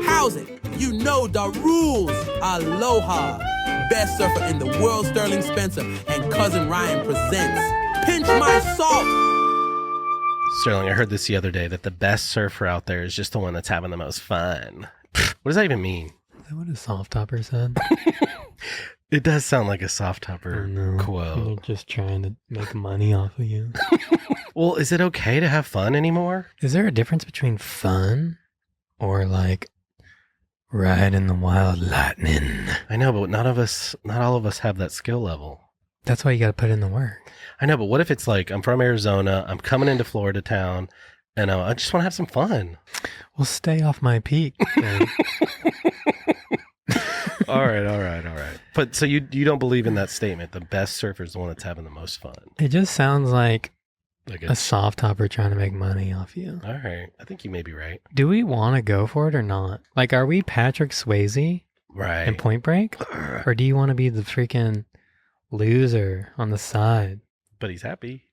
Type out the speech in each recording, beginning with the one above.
How's it? You know the rules. Aloha. Best surfer in the world, Sterling Spencer, and Cousin Ryan presents Pinch My Salt. Sterling, I heard this the other day that the best surfer out there is just the one that's having the most fun. What does that even mean? Is that what a soft topper said? It does sound like a soft topper quote. They're just trying to make money off of you. Well, is it okay to have fun anymore? Is there a difference between fun or like riding the wild lightning? I know, but not all of us have that skill level. That's why you got to put in the work. I know, but what if it's like, I'm from Arizona, I'm coming into Florida town, and I just want to have some fun. Well, stay off my peak, then. All right. But so you don't believe in that statement, the best surfer is the one that's having the most fun. It just sounds like a soft topper trying to make money off you. All right. I think you may be right. Do we want to go for it or not? Like, are we Patrick Swayze Right. in Point Break? Or do you want to be the freaking loser on the side? But he's happy.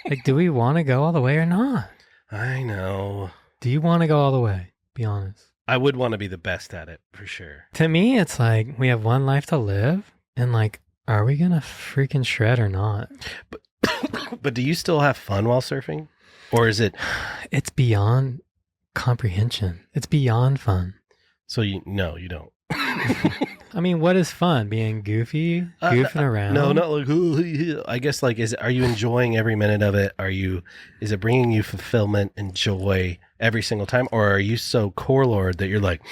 Like, do we want to go all the way or not? I know. Do you want to go all the way? Be honest. I would want to be the best at it, for sure. To me, it's like we have one life to live, and like, are we going to freaking shred or not? But do you still have fun while surfing? Or is it... It's beyond comprehension. It's beyond fun. So no, you don't. I mean, what is fun? Being goofy? Goofing around? No, not like... I guess like, are you enjoying every minute of it? Is it bringing you fulfillment and joy every single time? Or are you so corelord that you're like,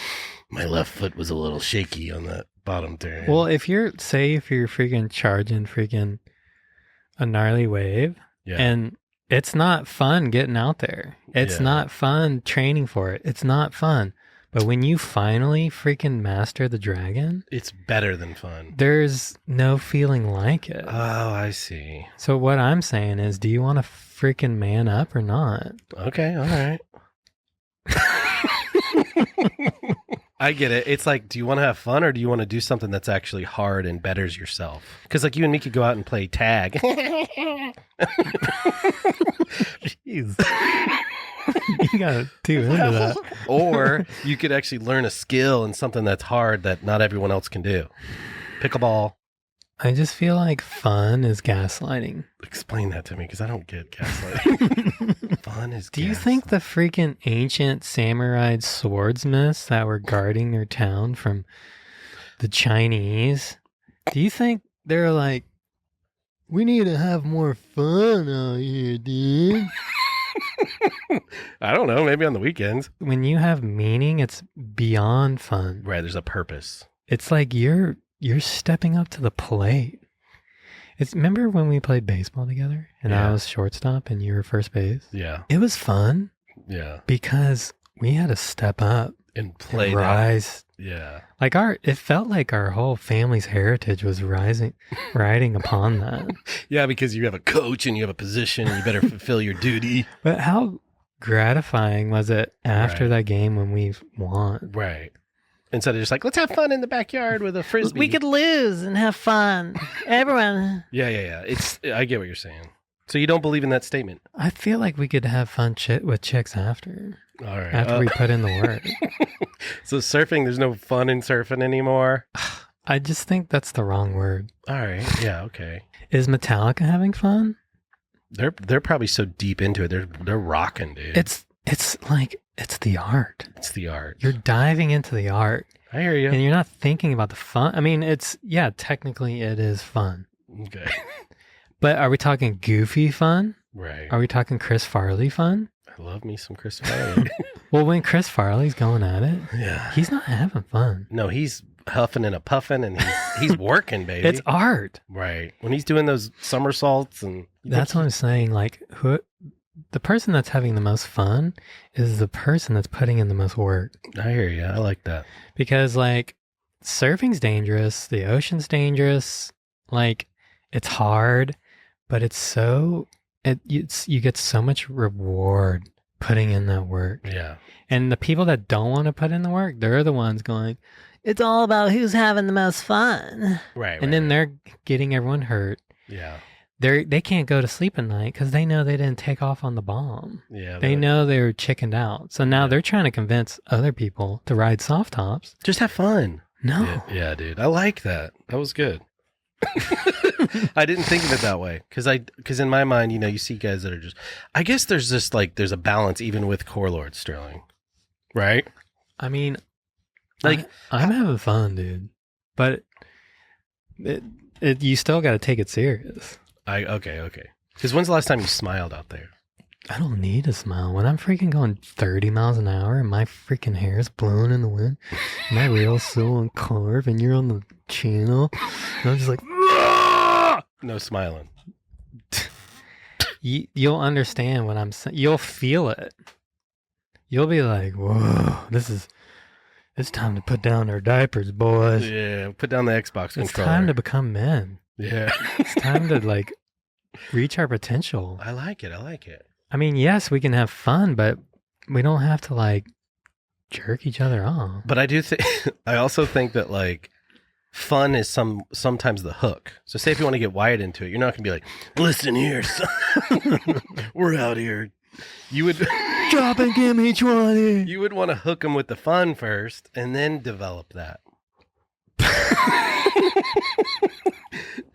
my left foot was a little shaky on that bottom turn? Well, if you're freaking charging freaking a gnarly wave, yeah. And it's not fun getting out there. It's not fun training for it. It's not fun. But when you finally freaking master the dragon, it's better than fun. There's no feeling like it. Oh, I see. So what I'm saying is, do you want to freaking man up or not? Okay, all right. I get it. It's like, do you want to have fun or do you want to do something that's actually hard and betters yourself? Because like you and me could go out and play tag. Jeez. You got too into that. Or you could actually learn a skill and something that's hard that not everyone else can do. Pickleball. I just feel like fun is gaslighting. Explain that to me because I don't get gaslighting. Fun is Do you think the freaking ancient samurai swordsmiths that were guarding their town from the Chinese, do you think they're like, we need to have more fun out here, dude? I don't know. Maybe on the weekends. When you have meaning, it's beyond fun. Right. There's a purpose. It's like you're stepping up to the plate. Remember when we played baseball together and I was shortstop and you were first base? Yeah. It was fun. Yeah. Because we had to step up and play and rise. Yeah. Like it felt like our whole family's heritage was riding upon that. Yeah, because you have a coach and you have a position and you better fulfill your duty. But how gratifying was it after that game when we won? Right. Instead of just like, let's have fun in the backyard with a frisbee. We could lose and have fun. Everyone. Yeah. I get what you're saying. So you don't believe in that statement? I feel like we could have fun with chicks after. All right. After we put in the work. So surfing, there's no fun in surfing anymore? I just think that's the wrong word. All right. Yeah, okay. Is Metallica having fun? They're probably so deep into it. They're rocking, dude. It's like, it's the art. It's the art. You're diving into the art. I hear you. And you're not thinking about the fun. I mean, technically it is fun. Okay. But are we talking goofy fun? Right. Are we talking Chris Farley fun? I love me some Chris Farley. Well, when Chris Farley's going at it, he's not having fun. No, he's huffing and a puffing and he's working, baby. It's art. Right. When he's doing those somersaults and... That's what I'm saying. Like, the person that's having the most fun is the person that's putting in the most work. I hear you. I like that. Because, like, surfing's dangerous. The ocean's dangerous. Like, it's hard, but it's so... you get so much reward putting in that work. Yeah. And the people that don't want to put in the work, they're the ones going, it's all about who's having the most fun. Right. And then they're getting everyone hurt. Yeah. they can't go to sleep at night because they know they didn't take off on the bomb. Yeah. They know they were chickened out. So now they're trying to convince other people to ride soft tops. Just have fun. No. Yeah, dude. I like that. That was good. I didn't think of it that way because in my mind, you see guys that are just. I guess there's just there's a balance even with core lords, Sterling, right? I mean, I'm having fun, dude, but you still got to take it serious. Okay. Because when's the last time you smiled out there? I don't need to smile when I'm freaking going 30 miles an hour and my freaking hair is blowing in the wind. My reel's still on carve and you're on the channel. And I'm just like, no smiling. You'll understand what I'm saying. You'll feel it. You'll be like, whoa, it's time to put down our diapers, boys. Yeah, put down the Xbox controller. It's time to become men. Yeah. It's time to reach our potential. I like it. I mean, yes, we can have fun, but we don't have to jerk each other off. But I do think, I also think that fun is sometimes the hook. So say if you want to get Wyatt into it, you're not going to be like, listen here, son. We're out here. You would drop and give me 20. You would want to hook him with the fun first and then develop that.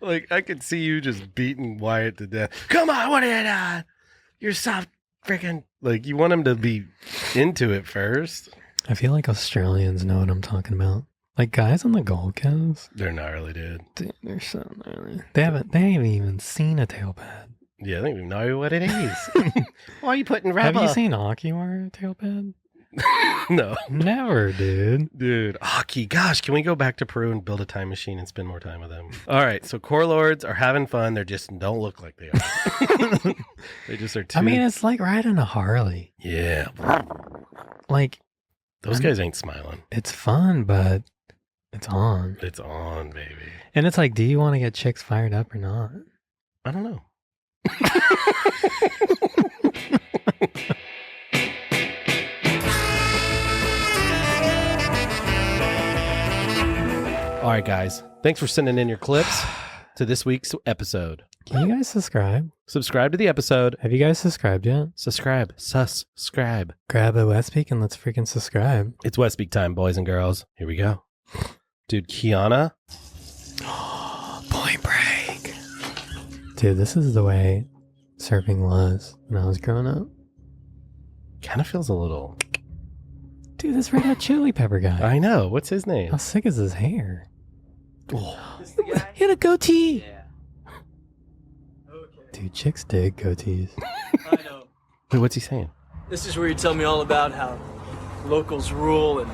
I could see you just beating Wyatt to death. Come on, what are you doing? You're soft freaking. You want him to be into it first. I feel like Australians know what I'm talking about. Guys on the Gold Coast. They're gnarly, dude. They're so gnarly. They haven't even seen a tail pad. Yeah, they don't even know what it is. Why are you putting rubber? Have you seen Aki wear a tail pad? No. Never, dude. Dude, Aki, gosh, can we go back to Peru and build a time machine and spend more time with them? All right, so core lords are having fun. They just don't look like they are. They just are too... I mean, it's like riding a Harley. Yeah. Those guys ain't smiling. It's fun, but it's on. It's on, baby. And it's do you want to get chicks fired up or not? I don't know. All right, guys. Thanks for sending in your clips to this week's episode. Can you guys subscribe? Subscribe to the episode. Have you guys subscribed yet? Subscribe. Subscribe. Grab a Westpeak and let's freaking subscribe. It's Westpeak time, boys and girls. Here we go. Dude, Kiana. Point Break. Dude, this is the way surfing was when I was growing up. Kind of feels a little... Dude, this Red Hot Chili Pepper guy. I know. What's his name? How sick is his hair? Oh. He had a goatee. Yeah. Okay. Dude, chicks dig goatees. I know. Wait, what's he saying? This is where you tell me all about how locals rule and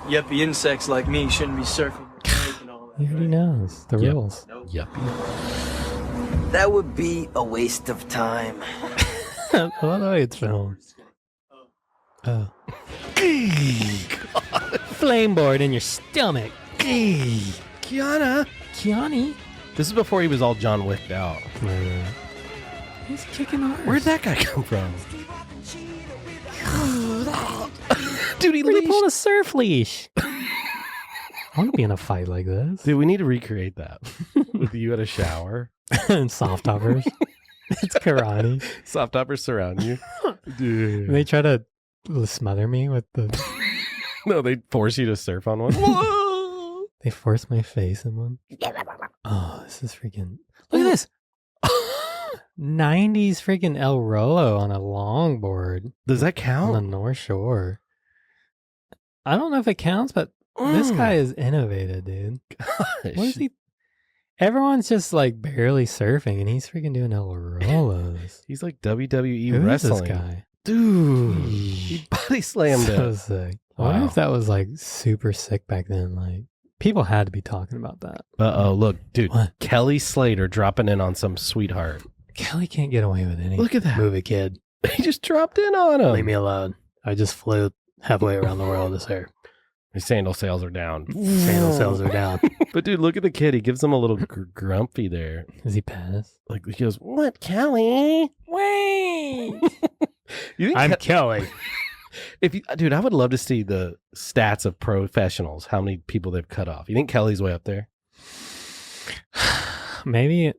yuppie insects like me shouldn't be surfing and all that. He already knows the rules. Yep. That would be a waste of time. I love the way it's filmed. Oh. Flameboard in your stomach. Kiana. Kiani. This is before he was all John Wicked out. He's kicking off. Where'd that guy come from? Dude, he pulled a surf leash. I want to be in a fight like this. Dude, we need to recreate that. With you at a shower. And soft toppers. It's karate. Soft toppers surround you. Dude. And they try to smother me with the... No, they force you to surf on one. Whoa! They force my face in one. Oh, this is freaking... Look at this! 90s freaking El Rolo on a longboard. Does that count? On the North Shore. I don't know if it counts, but this guy is innovative, dude. Gosh. What is he... Everyone's just barely surfing, and he's freaking doing El Rolos. He's like WWE Who wrestling. Is this guy? Dude, he body slammed so it. Sick. I wonder if that was super sick back then. People had to be talking about that. Uh-oh, look, dude. What? Kelly Slater dropping in on some sweetheart. Kelly can't get away with anything. Look at that. Move it, kid. He just dropped in on him. Leave me alone. I just flew halfway around the world this hair. His sandal sales are down. Sandal sales are down. But dude, look at the kid. He gives him a little grumpy there. Is he pissed? He goes, "What, Kelly? Wait. You think I'm Kelly." Dude, I would love to see the stats of professionals. How many people they've cut off? You think Kelly's way up there? Maybe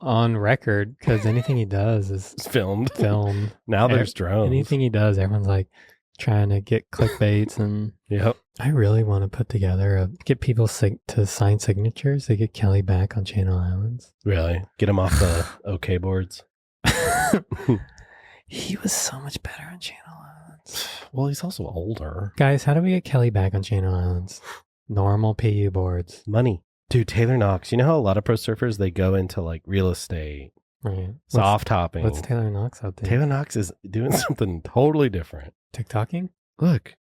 on record because anything he does is It's filmed. filmed. Now there's drones. Anything he does, everyone's like trying to get clickbaits, and Yep. I really want to put together get people to sign signatures to get Kelly back on Channel Islands. Really? Get him off the OK boards. He was so much better on Channel Islands. Well, he's also older. Guys, how do we get Kelly back on Channel Islands? Normal PU boards. Money. Dude, Taylor Knox. You know how a lot of pro surfers, they go into like real estate, Right. soft topping. What's Taylor Knox up to? Taylor Knox is doing something totally different. TikToking? Look,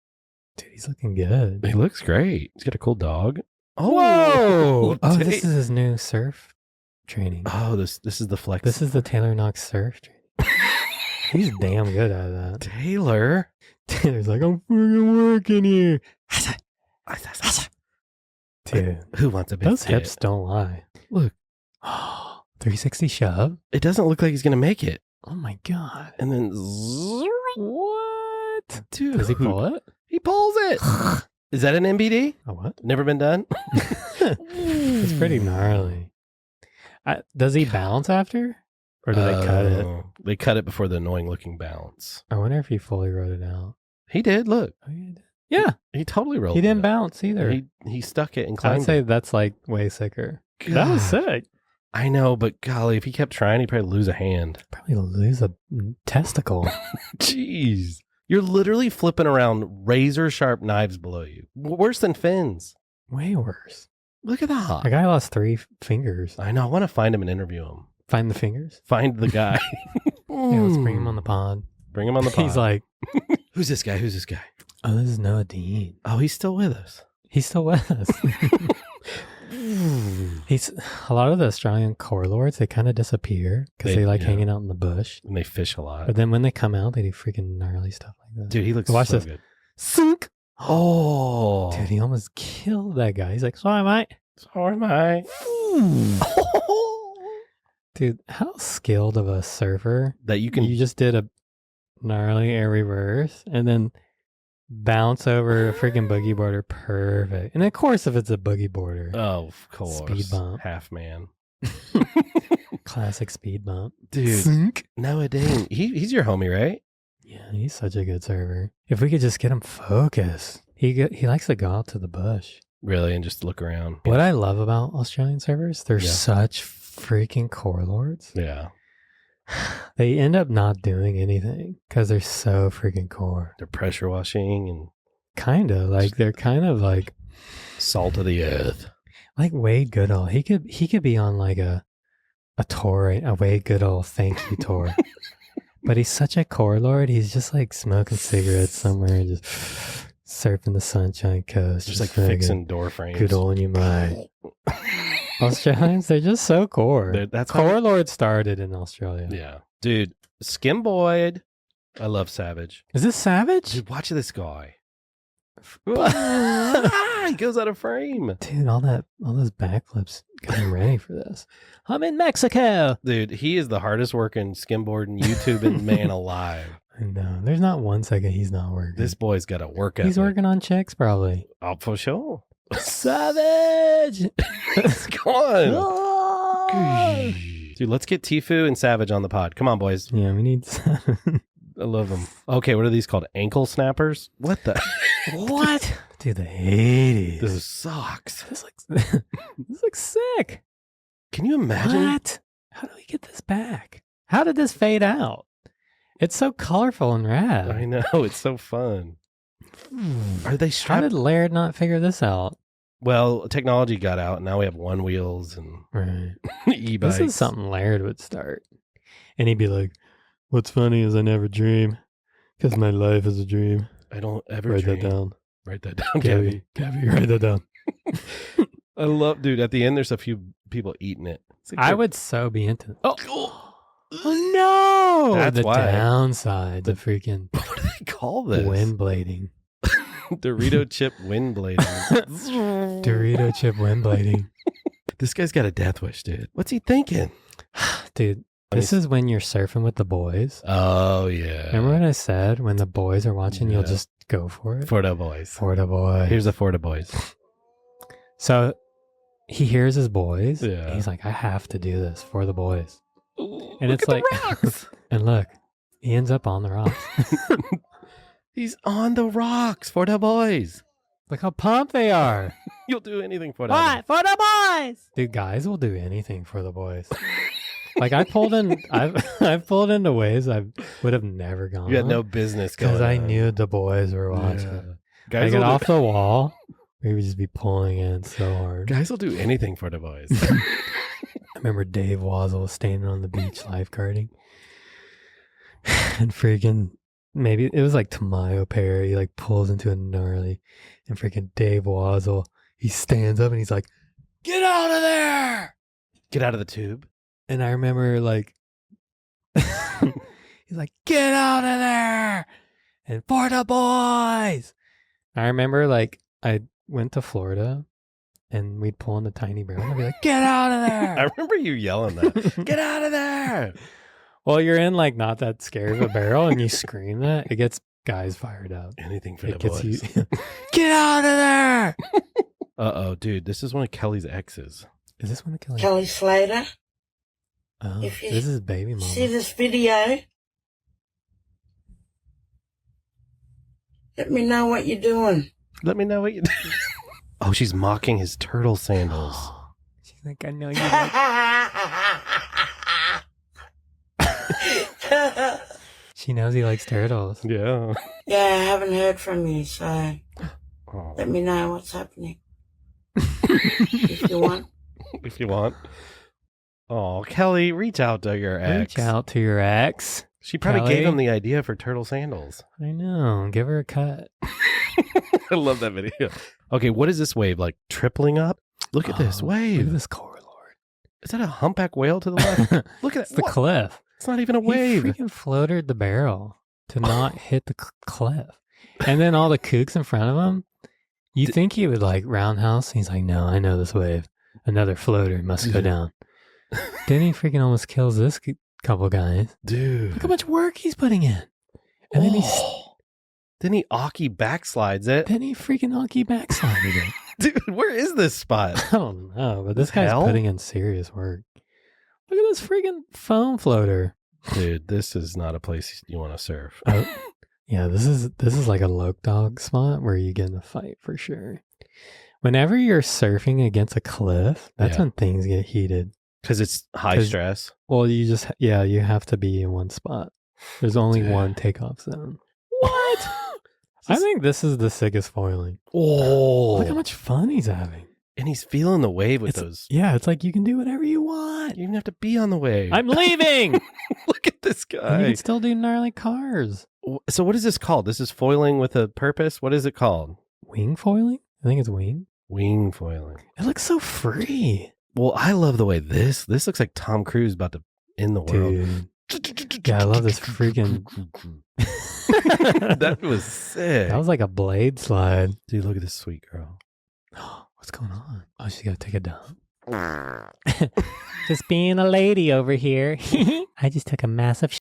Dude, he's looking good. he looks great. He's got a cool dog. Whoa! Oh, Ta- this is his new surf training. Oh, this is the flex. This is the Taylor Knox surf training. He's damn good at that. Taylor. Taylor's like, I'm freaking working here. Dude, Who wants a big those tit? hips don't lie. Look, 360 shove? it doesn't look like he's gonna make it. Oh my God. And then, What? dude, Does he pull it? He pulls it. Is that an MBD? Oh, what? Never been done. It's pretty gnarly. Does he bounce after? Or do they cut it? They cut it before the annoying looking bounce. I wonder if he fully wrote it out. He did. Look, Oh, he did. Yeah, he totally rolled. he didn't it. bounce either. He stuck it and I'd climbed say it. that's like way sicker. That was God. sick. I know, but golly, if he kept trying, he'd probably lose a hand. Probably lose a testicle. Jeez. You're literally flipping around razor sharp knives below you. Worse than fins. Way worse. Look at that. A guy lost 3 fingers. I know. I want to find him and interview him. Find the fingers. Find the guy. Yeah, let's bring him on the pod. Bring him on the pod. He's like, who's this guy? Who's this guy? oh, this is Noah Dean. Oh, he's still with us. He's still with us. He's a lot of the Australian core lords. They kind of disappear because they like yeah. hanging out in the bush. And they fish a lot. But then when they come out, they do freaking gnarly stuff like that. Dude, he looks Watch so this. good. Sink. Oh. Dude, he almost killed that guy. He's like, sorry, mate. Sorry, mate. Dude, how skilled of a surfer. That you can. You just did a gnarly air reverse and then bounce over a freaking boogie boarder. Perfect. And of course, if it's a boogie boarder, Oh, of course. Speed bump. Half man. classic speed bump. Dude. Sink. Noah Dean. He's your homie, right? Yeah, he's such a good server. If we could just get him focused. He likes to go out to the bush. Really? And just look around. What I love about Australian servers, they're Yeah. such freaking core lords. Yeah. They end up not doing anything because they're so freaking core. They're pressure washing and Kind of like they're kind of like salt of the earth. Wade Goodall. He could be on like a tour, a Wade Goodall thank you tour. But he's such a core lord. He's just like smoking cigarettes somewhere and just surfing the Sunshine Coast. Just like friggin' fixing door frames. good on you, mate. Australians, they're just so core. That's how- Core lord started in Australia. Yeah. Dude, Skim Boyd. I love Savage. Is this Savage? Dude, watch this guy. He goes out of frame. Dude, all those backflips got him ready for this. I'm in Mexico. Dude, he is the hardest working skimboarding YouTubing man alive. I know. There's not 1 second he's not working. This boy's got a workout. He's working on chicks probably. Oh, for sure. Savage. Come on. Dude, let's get Tifu and Savage on the pod. Come on, boys. Yeah, we need. I love them. Okay, what are these called? Ankle snappers? What the? What? Dude, the 80s. This sucks. This looks sick. Can you imagine? What? How do we get this back? How did this fade out? It's so colorful and rad. I know. It's so fun. Are they How strapped? did Laird not figure this out? Well, technology got out. Now we have one wheels and Right. e-bikes. This is something Laird would start. And he'd be like, what's funny is I never dream because my life is a dream. I don't ever Write dream. that down. Write that down, Gabby. Gabby, write that down. I love, dude. At the end, there's a few people eating it. It's like I they're- would so be into it. Oh no! That's the why. downside, the freaking What do they call this? wind blading. Dorito chip wind blading. Dorito chip wind blading. This guy's got a death wish, dude. What's he thinking? Dude, this is when you're surfing with the boys. Oh yeah. Remember what I said? When the boys are watching, you'll Yeah. just go for it. For the boys. For the boys. Here's the for the boys. So he hears his boys. Yeah. And he's like, I have to do this for the boys. Ooh, And look it's at like, the rocks. and look, he ends up on the rocks. He's on the rocks for the boys. Look how pumped they are. You'll do anything for that. For the boys. Dude, guys will do anything for the boys. Like I've pulled into ways I would have never gone. You had no business going. because I on. knew the boys were watching. Yeah. I Guys get will off the wall. We would just be pulling in so hard. Guys will do anything for the boys. I remember Dave Wazzle was standing on the beach lifeguarding. And freaking, maybe it was like Tamayo Perry, like pulls into a gnarly. And freaking Dave Wazzle, he stands up and he's like, get out of there! Get out of the tube. And I remember like, he's like, get out of there! And for the boys! I remember like, I went to Florida and we'd pull in the tiny barrel and I'd be like, get out of there! I remember you yelling that. Get out of there! Well, you're in like not that scary of a barrel and you scream that, it gets guys fired up. Anything for It the gets boys. you. Get out of there! Uh-oh, dude. This is one of Kelly's exes. Is this one the killing? Kelly Slater, Oh, if you this is baby mama. see this video, let me know what you're doing. Let me know what you do. Oh, she's mocking his turtle sandals. She's like, I know you like. She knows he likes turtles. Yeah. Yeah, I haven't heard from you, so Oh, let me know what's happening. If you want. if you want. Oh, Kelly, reach out to your ex. Reach out to your ex. She probably Kelly. gave him the idea for turtle sandals. I know. Give her a cut. I love that video. Okay, what is this wave? Like tripling up? Look at this Oh, wave. Look at this corelord. Is that a humpback whale to the left? Look at It's the what? cliff. It's not even a He wave. freaking floated the barrel to not hit the cliff. And then all the kooks in front of him, you think he would like roundhouse. He's like, no, I know this wave. Another floater must go down. Then he freaking almost kills this couple guys. Dude. Look how much work he's putting in. And then Then he Aki backslides it. he freaking Aki backslided it. Dude, where is this spot? I don't know, but this guy's Hell? putting in serious work. Look at this freaking foam floater. Dude, this is not a place you want to surf. Oh, yeah, this is like a loke dog spot where you get in a fight for sure. Whenever you're surfing against a cliff, that's Yeah. when things get heated. Because it's high 'Cause- stress. Well, you have to be in one spot. There's only one takeoff zone. What? I think this is the sickest foiling. Oh. Look how much fun he's having. And he's feeling the wave with It's, those. yeah, it's like you can do whatever you want. You don't have to be on the wave. I'm leaving. Look at this And you guy. can still do gnarly cars. So what is this called? This is foiling with a purpose? What is it called? Wing foiling? I think it's wing. Wing foiling. It looks so free. Well, I love the way this looks like Tom Cruise about to end the world. Dude. Yeah, I love this freaking. That was sick. That was like a blade slide. Dude, look at this sweet girl. What's going on? Oh, she's got to take a dump. Just being a lady over here. I just took a massive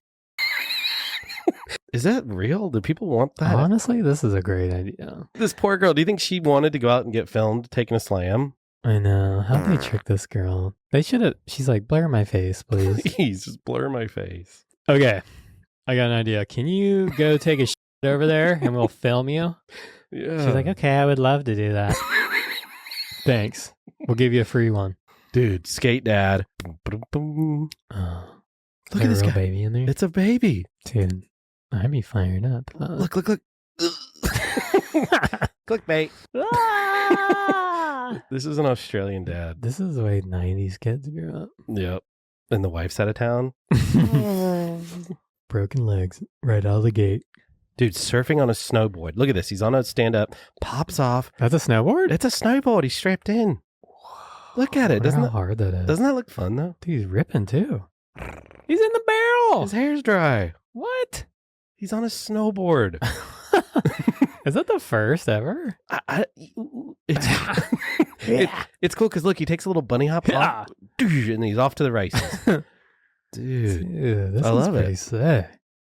Is that real? Do people want that? Honestly, this is a great idea. This poor girl. Do you think she wanted to go out and get filmed taking a slam? I know. How'd they trick this girl? They should have. She's like, blur my face, please. Please, just blur my face. Okay. I got an idea. Can you go take a shit over there and we'll film you? Yeah. She's like, okay, I would love to do that. Thanks. We'll give you a free one. Dude, skate dad. Boom, boom, boom. Oh, Look at this real guy. baby in there. It's a baby. Dude, I'd be fired up. Look. Clickbait. This is an Australian dad. This is the way 90s kids grew up. Yep. And the wife's out of town. Broken legs right out of the gate. Dude, surfing on a snowboard. Look at this. He's on a stand-up. Pops off. That's a snowboard? It's a snowboard. He's strapped in. Look at it. Wonder how Doesn't hard that is. Doesn't that look fun, though? Dude, he's ripping too. He's in the barrel. His hair's dry. What? He's on a snowboard. Is that the first ever? It's cool because, look, he takes a little bunny hop off, and he's off to the races. Dude. Dude, this I is love pretty it. sick.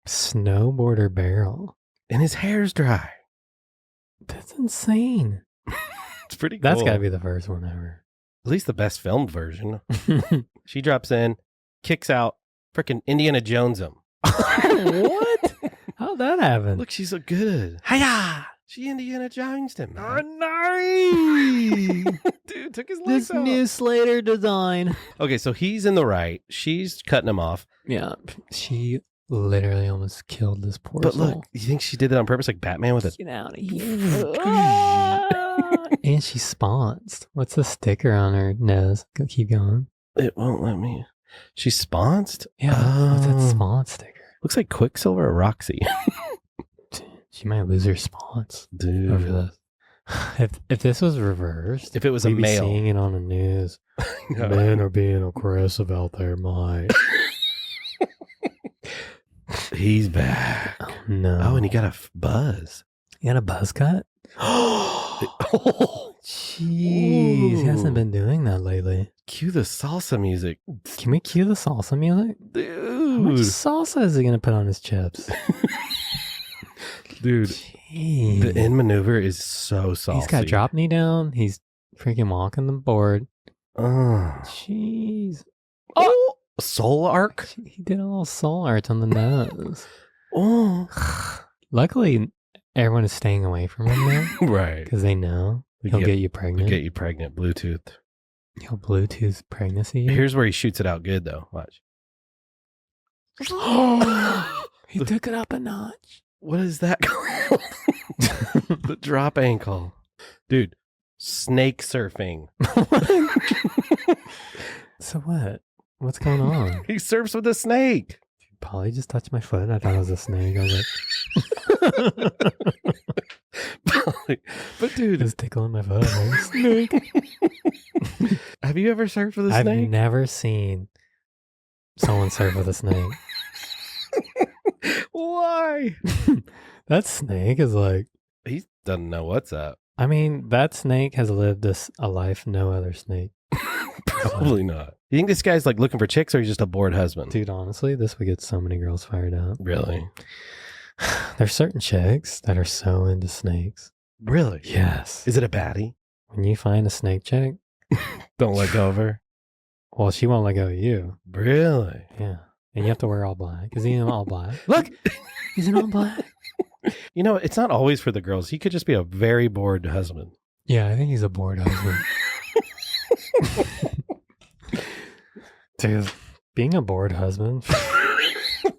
Snowboarder barrel. And his hair's dry. That's insane. It's pretty cool. That's got to be the first one ever. At least the best filmed version. She drops in, kicks out, frickin' Indiana Jones him. What? How'd that happen? Look, she's so good. Hiya! She Indiana Jones'd him, man. Dude, took his legs This out. new Slater design. Okay, so he's in the right. She's cutting him off. Yeah, she literally almost killed this poor But soul. look, you think she did that on purpose, like Batman with a... Get out of here. And she spawns. What's the sticker on her nose? Keep going. It won't let me. She spawns? Yeah, what's that spawn sticker? Looks like Quicksilver or Roxy. She might lose her spawns Dude. over this. If this was reversed, If it was a we'd be male. seeing it on the news. No. Men are being aggressive out there, Mike. He's back. Oh, no. Oh, and he got a buzz. You got a buzz cut? Oh, Jeez, he hasn't Ooh. been doing that lately. cue the salsa music. Can we cue the salsa music? How much Dude. salsa is he going to put on his chips? Dude, Jeez. the end maneuver is so saucy. He's got drop knee down. He's freaking walking the board. Oh. Jeez. Oh, soul arc. He did a little soul art on the nose. Oh, Luckily, everyone is staying away from him now right. because they know We he'll get- get you We pregnant. get you pregnant. Bluetooth. He'll Bluetooth pregnancy you. Here's where he shoots it out good, though. Watch. He took it up a notch. What is that called? The drop ankle. Dude, snake surfing. So what? What's going on? He surfs with a snake. Polly just touched my foot. I thought it was a snake. I was like, But dude, it's tickling my foot. I'm like, snake. have you ever surfed with a I've snake? never seen someone surf with a snake. Why? That snake is like, He doesn't know what's up. I mean, that snake has lived a life no other snake. Probably not. You think this guy's like looking for chicks or he's just a bored husband? Dude, honestly, this would get so many girls fired up. Really? There's certain chicks that are so into snakes. Really? Yes. Is it a baddie? When you find a snake chick, Don't let go of her. well, she won't let go of you. Really? Yeah. And you have to wear all black. Is he in all black? Look! He's in all black. You know, it's not always for the girls. He could just be a very bored husband. Yeah, I think he's a bored husband. Dude, being a bored husband.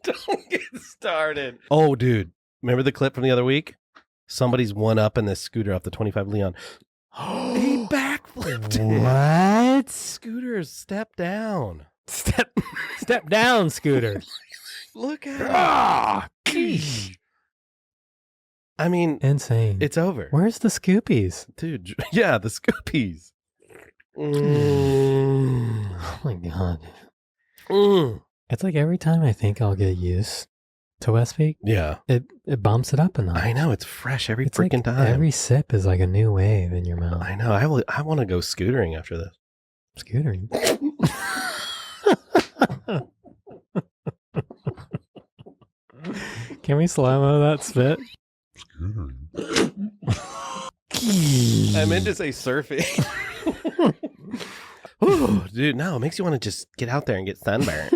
Don't get started. Oh, dude. Remember the clip from the other week? Somebody's one up in this scooter off the 25 Leon. He backflipped it. What? Scooter stepped down. Step down, Scooter. Look at it. I mean, Insane. it's over. Where's the Scoopies? Dude, yeah, the Scoopies. Oh my god. Mm. It's like every time I think I'll get used to Westpeak, Yeah. it bumps it up a notch. I know. It's fresh every It's freaking like time. every sip is like a new wave in your mouth. I know. I want to go scootering after this. Scootering. Can we slow-mo that spit? I meant to say surfing. Ooh, dude, no, it makes you want to just get out there and get sunburned.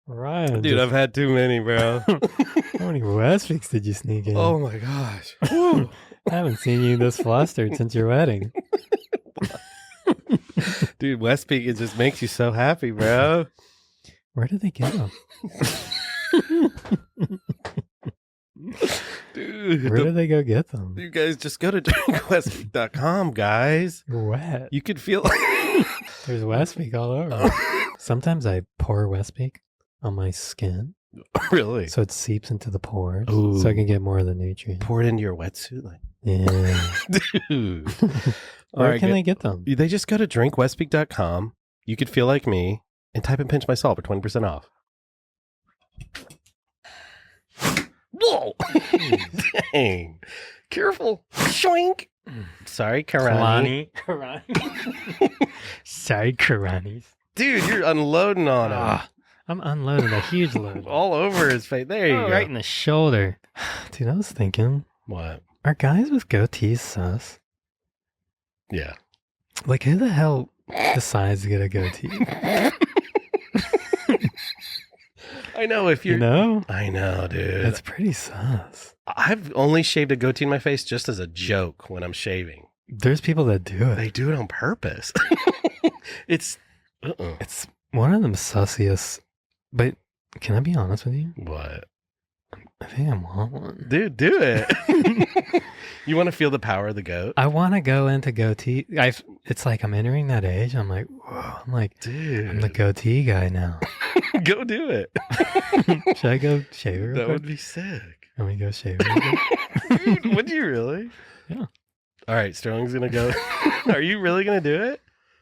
Ryan, Dude, I've had too many, bro. how many Westpeaks did you sneak in? Oh my gosh. Woo. I haven't seen you this flustered since your wedding. Dude, Westpeak, it just makes you so happy, bro. Where did they get them? Dude, Where did they go get them? you guys just go to drinkwestpeak.com, guys. You're wet. You could feel There's Westpeak all over. Sometimes I pour Westpeak on my skin really so it seeps into the pores Ooh. so I can get more of the nutrients. pour it into your wetsuit, like, Yeah. dude. All Where right, can good. they get them? They just go to drinkwestpeak.com. You could feel like me and type in Pinch My Salt for 20% off. Whoa! Dang. Careful. Shoink. Sorry, Karani. Sorry, Karanis. Dude, you're unloading on him. I'm unloading a huge load. All over his face. There you go. Right in the shoulder. Dude, I was thinking, What? are guys with goatees sus? Yeah. Like, who the hell decides to get a goatee? I know if you're. You know? I know, dude. That's pretty sus. I've only shaved a goatee in my face just as a joke when I'm shaving. There's people that do it. They do it on purpose. It's. It's one of them sussiest. But can I be honest with you? What? I think I want one. Dude, do it. You want to feel the power of the goat? I want to go into goatee. It's like I'm entering that age. I'm like, whoa. I'm like, Dude. I'm the goatee guy now. Go do it. Should I go shave it real That quick? would be sick. Let me go shave it real quick. Dude, would you really? Yeah. All right, Sterling's going to go. Are you really going to do it?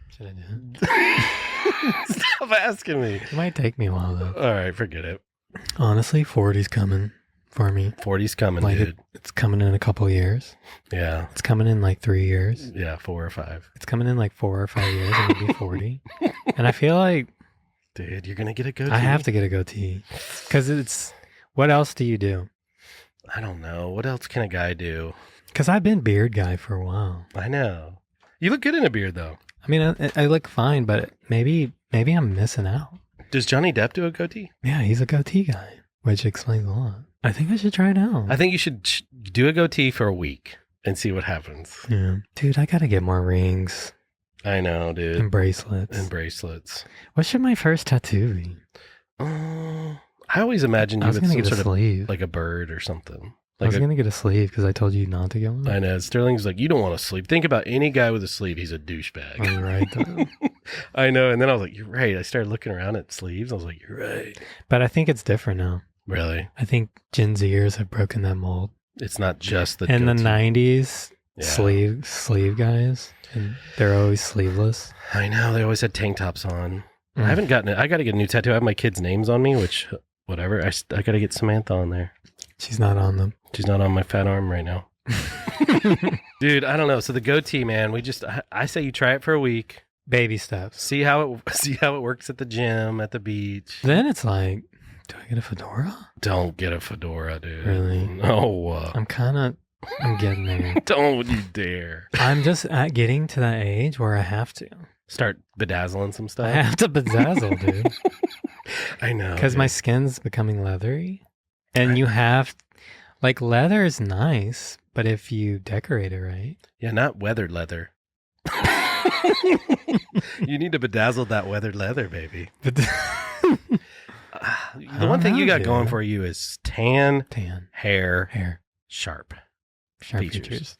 Should I do it? Stop asking me. It might take me a while, though. All right, forget it. Honestly, 40's coming for me. 40's coming, Like dude. it's coming in a couple of years. Yeah. It's coming in like 3 years. Yeah, 4 or 5. It's coming in like 4 or 5 years and it'll be 40. And I feel like Dude, you're going to get a goatee. I have to get a goatee. Because it's, what else do you do? I don't know. What else can a guy do? Because I've been beard guy for a while. I know. You look good in a beard, though. I mean, I look fine, but maybe I'm missing out. Does Johnny Depp do a goatee? Yeah, he's a goatee guy, which explains a lot. I think I should try it out. I think you should do a goatee for a week and see what happens. Yeah. Dude, I got to get more rings I know, dude. and bracelets. And bracelets. What should my first tattoo be? I always imagined I you was with going to some get a sort of sleeve. like a bird or something. I was going to get a sleeve because I told you not to get one. I know. Sterling's like, you don't want a sleeve. Think about any guy with a sleeve. He's a douchebag. Oh, you're right. Though. I know. And then I was like, you're right. I started looking around at sleeves. I was like, you're right. But I think it's different now. Really? I think Gen Zers have broken that mold. It's not just the In the goatee. 90s, Yeah. sleeve guys, and they're always sleeveless. I know. They always had tank tops on. Mm. I haven't gotten it. I got to get a new tattoo. I have my kids' names on me, which, whatever. I got to get Samantha on there. She's not on them. She's not on my fat arm right now. Dude, I don't know. So the goatee, man, I say you try it for a week. Baby steps. See how it works at the gym, at the beach. Then it's like, do I get a fedora? Don't get a fedora, dude. Really? No. I'm getting there. Don't you dare. I'm just getting to that age where I have to. Start bedazzling some I stuff. have to bedazzle, dude. I know. Because my dude. skin's becoming leathery. And you have, like, leather is nice, but if you decorate it right. Yeah, not weathered leather. You need to bedazzle that weathered leather, baby. But The one thing you got going for you is tan, hair, sharp features.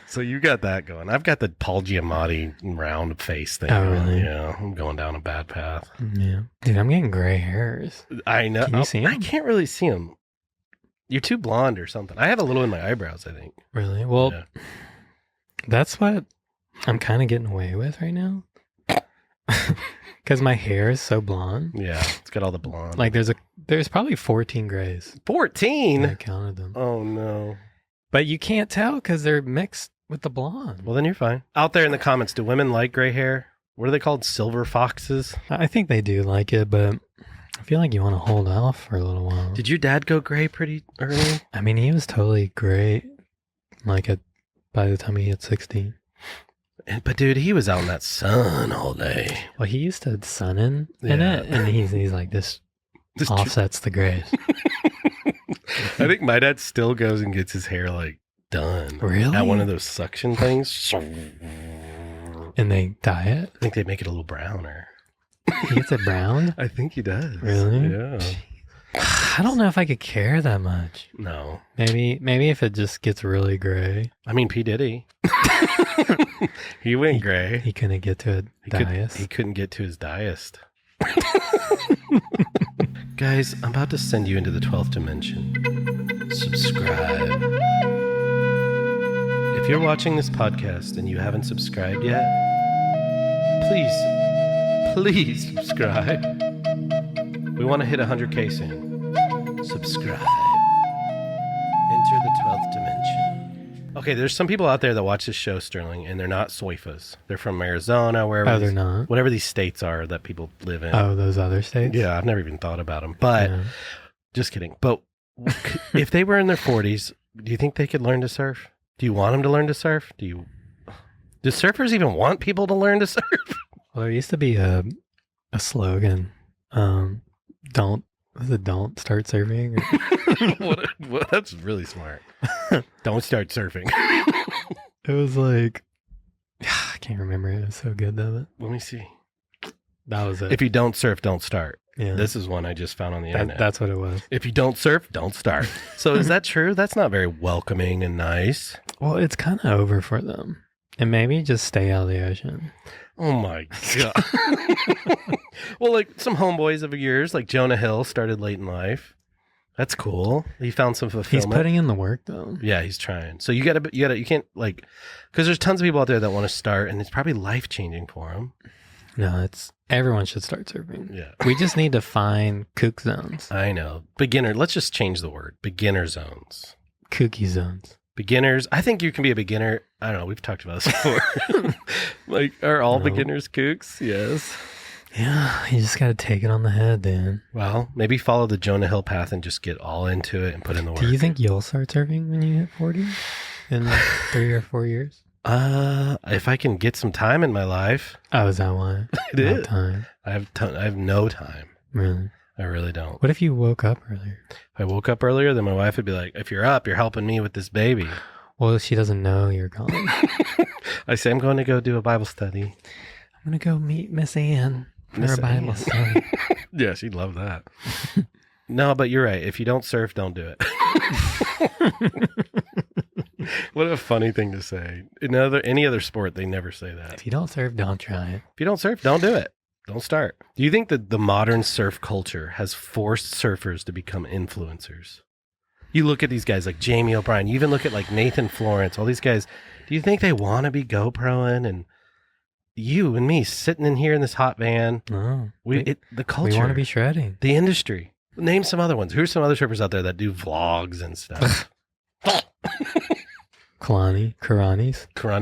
So you got that going. I've got the Paul Giamatti round face thing. Oh, really? Yeah, I'm going down a bad path. Yeah. Dude, I'm getting gray hairs. I know. Can you see 'em? I can't really see them. You're too blonde or something. I have a little in my eyebrows, I think. Really? Well, Yeah. that's what I'm kind of getting away with right now. Because my hair is so blonde. Yeah, it's got all the blonde. Like, there's probably 14 grays. 14? I counted them. Oh, no. But you can't tell because they're mixed with the blonde. Well, then you're fine. Out there in the comments, do women like gray hair? What are they called? Silver foxes? I think they do like it, but I feel like you want to hold off for a little while. Did your dad go gray pretty early? I mean, he was totally gray, like by the time he hit 60. But dude, he was out in that sun all day. Well, he used to sun in Yeah. it, and he's like, this offsets the grays. I think my dad still goes and gets his hair like done. Really? At one of those suction things. And they dye it? I think they make it a little browner. He gets it brown? I think he does. Really? Yeah. I don't know if I could care that much. No. Maybe if it just gets really gray. I mean, P. Diddy. He went gray. He couldn't get to it. He couldn't get to his diest. Guys, I'm about to send you into the 12th dimension. Subscribe. If you're watching this podcast and you haven't subscribed yet, please subscribe. We want to hit 100K soon. Subscribe. Enter the 12th dimension. Okay, there's some people out there that watch this show, Sterling, and they're not soifas. They're from Arizona, wherever. Oh, they're not? Whatever these states are that people live in. Oh, those other states? Yeah, I've never even thought about them. But, Yeah. just kidding. But if they were in their 40s, do you think they could learn to surf? Do you want them to learn to surf? Do you Do surfers even want people to learn to surf? Well, there used to be a slogan. Don't start surfing. What? That's really smart. Don't start surfing. It was like, I can't remember. It was so good though. Let me see. That was it. If you don't surf, don't start. Yeah. This is one I just found on the internet. That's what it was. If you don't surf, don't start. So is that true? That's not very welcoming and nice. Well, it's kind of over for them. And maybe just stay out of the ocean. Oh my God. Well, like some homeboys of yours, like Jonah Hill, started late in life. That's cool. He found some fulfillment. He's putting in the work though. Yeah, he's trying. So you can't like, because there's tons of people out there that want to start, and it's probably life changing for them. No, everyone should start surfing. Yeah. We just need to find kook zones. I know. Beginner. Let's just change the word. Beginner zones. Kooky zones. Beginners. I think you can be a beginner. I don't know. We've talked about this before. Like, are all beginners kooks? Yes. Yeah, you just got to take it on the head, Dan. Well, maybe follow the Jonah Hill path and just get all into it and put in the work. Do you think you'll start surfing when you hit 40? In like 3 or 4 years? If I can get some time in my life. Oh, is that why? It is. Time. I have no time. Really? I really don't. What if you woke up earlier? If I woke up earlier, then my wife would be like, if you're up, you're helping me with this baby. Well, she doesn't know you're gone. I say, I'm going to go do a Bible study. I'm going to go meet Miss Ann for Miss a Bible Ann. study. Yeah, she'd love that. No, but you're right. If you don't surf, don't do it. What a funny thing to say. In any other sport, they never say that. If you don't surf, don't try it. If you don't surf, don't do it. Don't start. Do you think that the modern surf culture has forced surfers to become influencers? You look at these guys like Jamie O'Brien. You even look at like Nathan Florence, all these guys. Do you think they want to be GoProing? And you and me sitting in here in this hot van. No. The culture. We want to be shredding. The industry. Name some other ones. Who's some other surfers out there that do vlogs and stuff? Karani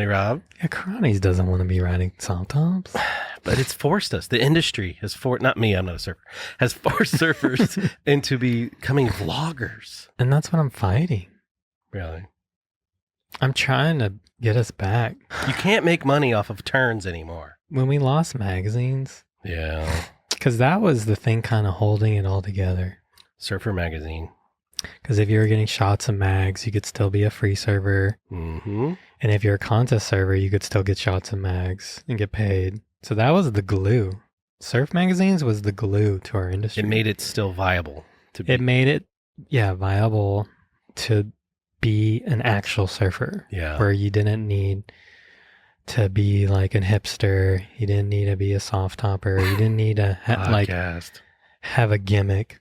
Rob. Yeah, Karani's doesn't want to be riding soft tops. But it's forced us. The industry has forced, not me, I'm not a surfer, has forced surfers into becoming vloggers. And that's what I'm fighting. Really? I'm trying to get us back. You can't make money off of turns anymore. When we lost magazines. Yeah. Because that was the thing kind of holding it all together. Surfer magazine. Because if you were getting shots of mags, you could still be a free server. Mm-hmm. And if you're a contest server, you could still get shots of mags and get paid. So that was the glue. Surf magazines was the glue to our industry. It made it still viable. It made it, viable to be an actual surfer. Yeah. Where you didn't need to be like a hipster. You didn't need to be a soft topper. You didn't need to have a gimmick.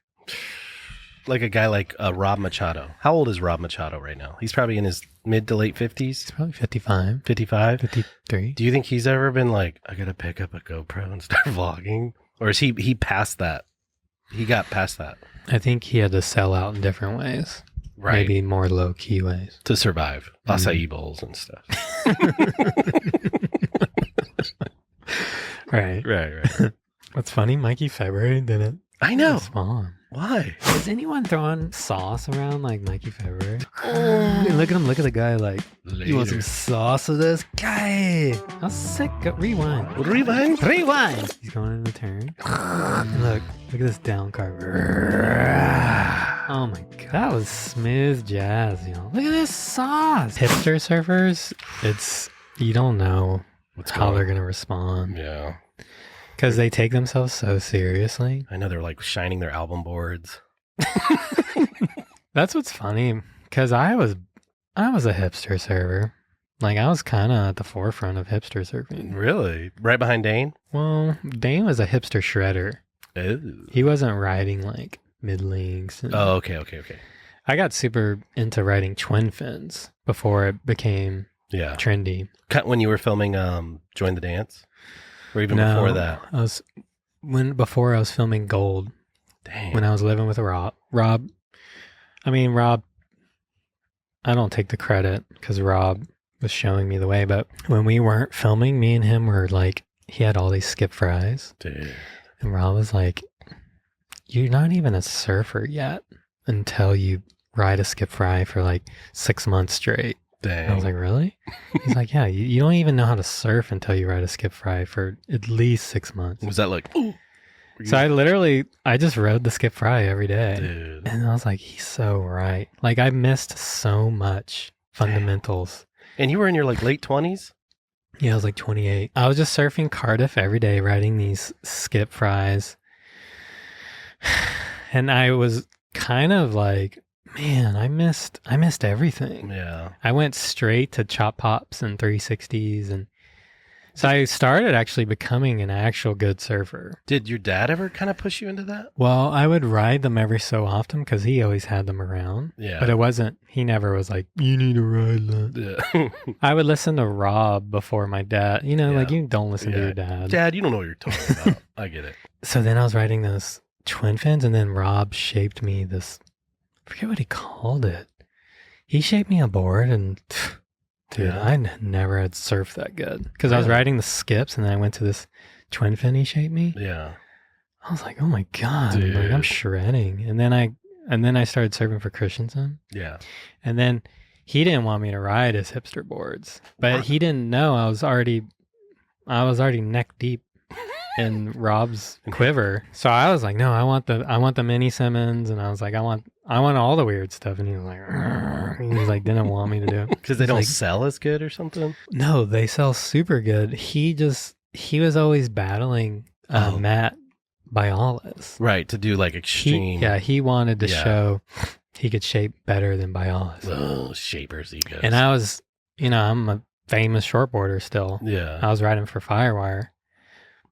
Like a guy like Rob Machado. How old is Rob Machado right now? He's probably in his mid to late 50s. He's probably 55. 55? 53. Do you think he's ever been like, I got to pick up a GoPro and start vlogging? Or is he past that? He got past that. I think he had to sell out in different ways. Right. Maybe more low-key ways. To survive. Acai bowls and stuff. Right. What's funny, Mikey February didn't I know. respond. Why? Is anyone throwing sauce around like Mikey February? Look at him. Look at the guy like, you want some sauce with this guy? How sick. Rewind. Rewind? He's going in the turn. And look at this down carve. Oh my God. That was smooth jazz, Look at this sauce. Hipster surfers, you don't know how they're going to respond. Yeah. Because they take themselves so seriously. I know they're like shining their album boards. That's what's funny. Because I was a hipster server. Like I was kind of at the forefront of hipster surfing. Really? Right behind Dane? Well, Dane was a hipster shredder. Ooh. He wasn't riding like mid-links. Oh, okay. I got super into riding twin fins before it became trendy. When you were filming Join the Dance? Or even before that? Before I was filming Gold. Dang. When I was living with Rob, I don't take the credit because Rob was showing me the way, but when we weren't filming, me and him were like, he had all these skip fries. Dude. And Rob was like, you're not even a surfer yet until you ride a skip fry for like 6 months straight. Dang. I was like, really? He's like, yeah, you don't even know how to surf until you ride a skip fry for at least 6 months. Was that like, ooh? So I just rode the skip fry every day. Dude. And I was like, he's so right. Like, I missed so much fundamentals. And you were in your like late 20s? Yeah, I was like 28. I was just surfing Cardiff every day, riding these skip fries. And I was kind of like, man, I missed everything. Yeah. I went straight to chop pops and 360s. And so I started actually becoming an actual good surfer. Did your dad ever kind of push you into that? Well, I would ride them every so often because he always had them around. Yeah. But he never was like, you need to ride that. Yeah. I would listen to Rob before my dad. You know, like, you don't listen to your dad. Dad, you don't know what you're talking about. I get it. So then I was riding those twin fins, and then Rob shaped me this, I forget what he called it. He shaped me a board, and dude, Yeah. I never had surfed that good. Because I was Really? riding the skips, and then I went to this twin fin he shaped me. Yeah. I was like, oh my God, Dude. like, I'm shredding. And then I started surfing for Christensen. Yeah. And then he didn't want me to ride his hipster boards, but he didn't know I was already neck deep in Rob's quiver. So I was like, no, I want the mini Simmons, and I was like, I want all the weird stuff. And he was like, "Argh." He was like, didn't want me to do it Because they He's don't like, sell as good or something? no, they sell super good. He was always battling Matt Bialas. Right. To do like extreme. He wanted to Yeah. show he could shape better than Bialas. Oh, shapers egos. And I was, I'm a famous shortboarder still. Yeah. I was riding for Firewire.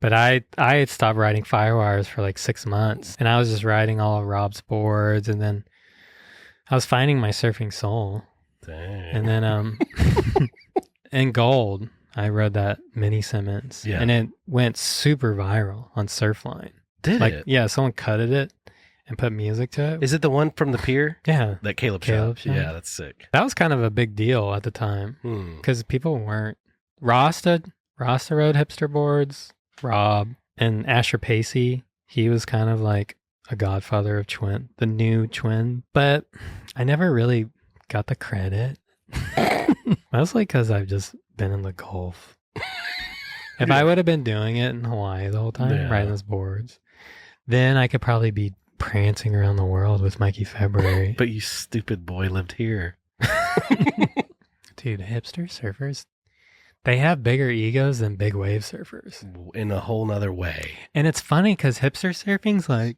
But I had stopped riding Firewires for like 6 months. And I was just riding all of Rob's boards. And then I was finding my surfing soul. Dang. And then in Gold, I rode that Mini Simmons. Yeah. And it went super viral on Surfline. Did Like, it? yeah, someone cutted it and put music to it. Is it the one from the pier? Yeah. That Caleb Caleb shot? shot? Yeah, that's sick. That was kind of a big deal at the time. Because people weren't. Rasta rode hipster boards. Rob and Asher Pacey, he was kind of like a godfather of the new twin, but I never really got the credit. Mostly because I've just been in the Gulf. If I would have been doing it in Hawaii the whole time, riding those boards, then I could probably be prancing around the world with Mikey February. But you stupid boy lived here. Dude, hipster surfers, they have bigger egos than big wave surfers. In a whole nother way. And it's funny because hipster surfing's like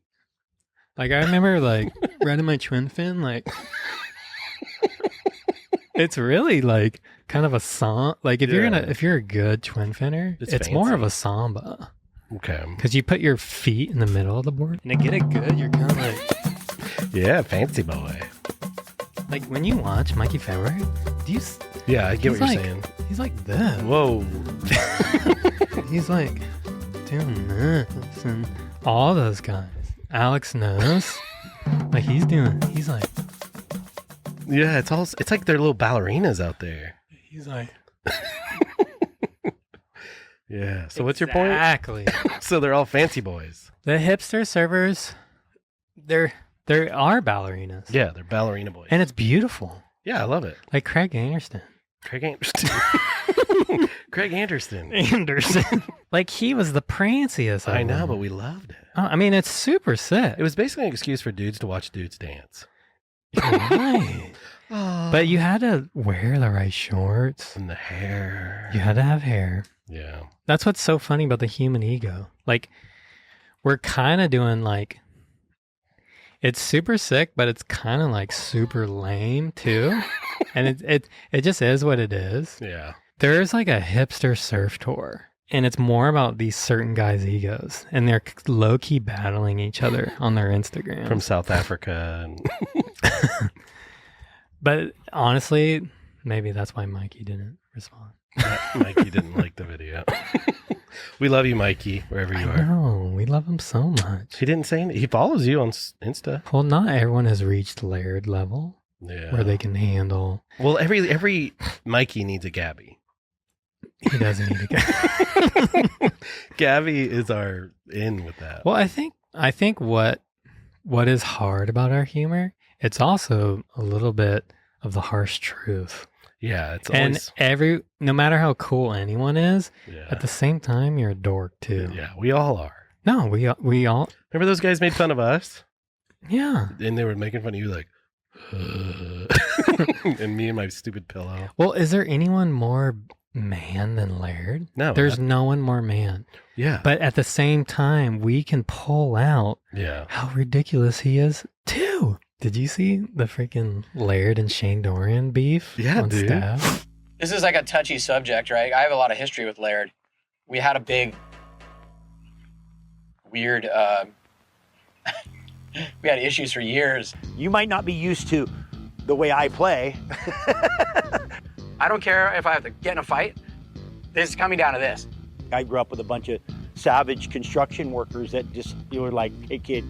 I remember like riding my twin fin, like it's really like kind of a samba. Like if you're a good twin finner, it's more of a samba. Okay. Because you put your feet in the middle of the board and to get it good, you're kind of like, Yeah, fancy boy. like when you watch Mikey February, Yeah, I get what you're like, saying. He's like this. Whoa. He's like doing this, and all those guys. Alex knows. Like he's like, Yeah, it's like they're little ballerinas out there. he's like, Yeah. So what's your point? Exactly. So they're all fancy boys. The hipster servers, there are ballerinas. Yeah, they're ballerina boys. And it's beautiful. Yeah, I love it. Like Craig Anderson. Craig Anderson. Craig Anderson. Like he was the pranciest. I know, but we loved it. I mean, it's super sick. It was basically an excuse for dudes to watch dudes dance. Right. But you had to wear the right shorts. And the hair. You had to have hair. Yeah. That's what's so funny about the human ego. Like, we're kind of doing like, it's super sick, but it's kind of like super lame too. And it just is what it is. Yeah. There's like a hipster surf tour, and it's more about these certain guys' egos, and they're low key battling each other on their Instagram. From South Africa. And But honestly, maybe that's why Mikey didn't respond. Mikey didn't like the video. We love you, Mikey, wherever you are. No, we love him so much. He didn't say anything. He follows you on Insta. Well, not everyone has reached Laird level Yeah. where they can handle. Well, every Mikey needs a Gabby. He doesn't need to go. Gabby is our in with that. Well, I think what is hard about our humor, it's also a little bit of the harsh truth. Yeah, it's And always no matter how cool anyone is, yeah. at the same time, you're a dork too. Yeah, we all are. No, we all. Remember those guys made fun of us? Yeah. And they were making fun of you like, and me and my stupid pillow. Well, is there anyone more man than Laird? No. There's no one more man. Yeah. But at the same time, we can pull out Yeah. how ridiculous he is too. Did you see the freaking Laird and Shane Dorian beef? Yeah, on dude. Staff? This is like a touchy subject, right? I have a lot of history with Laird. We had a big, weird, we had issues for years. You might not be used to the way I play. I don't care if I have to get in a fight. This is coming down to this. I grew up with a bunch of savage construction workers that just, you were like, hey kid,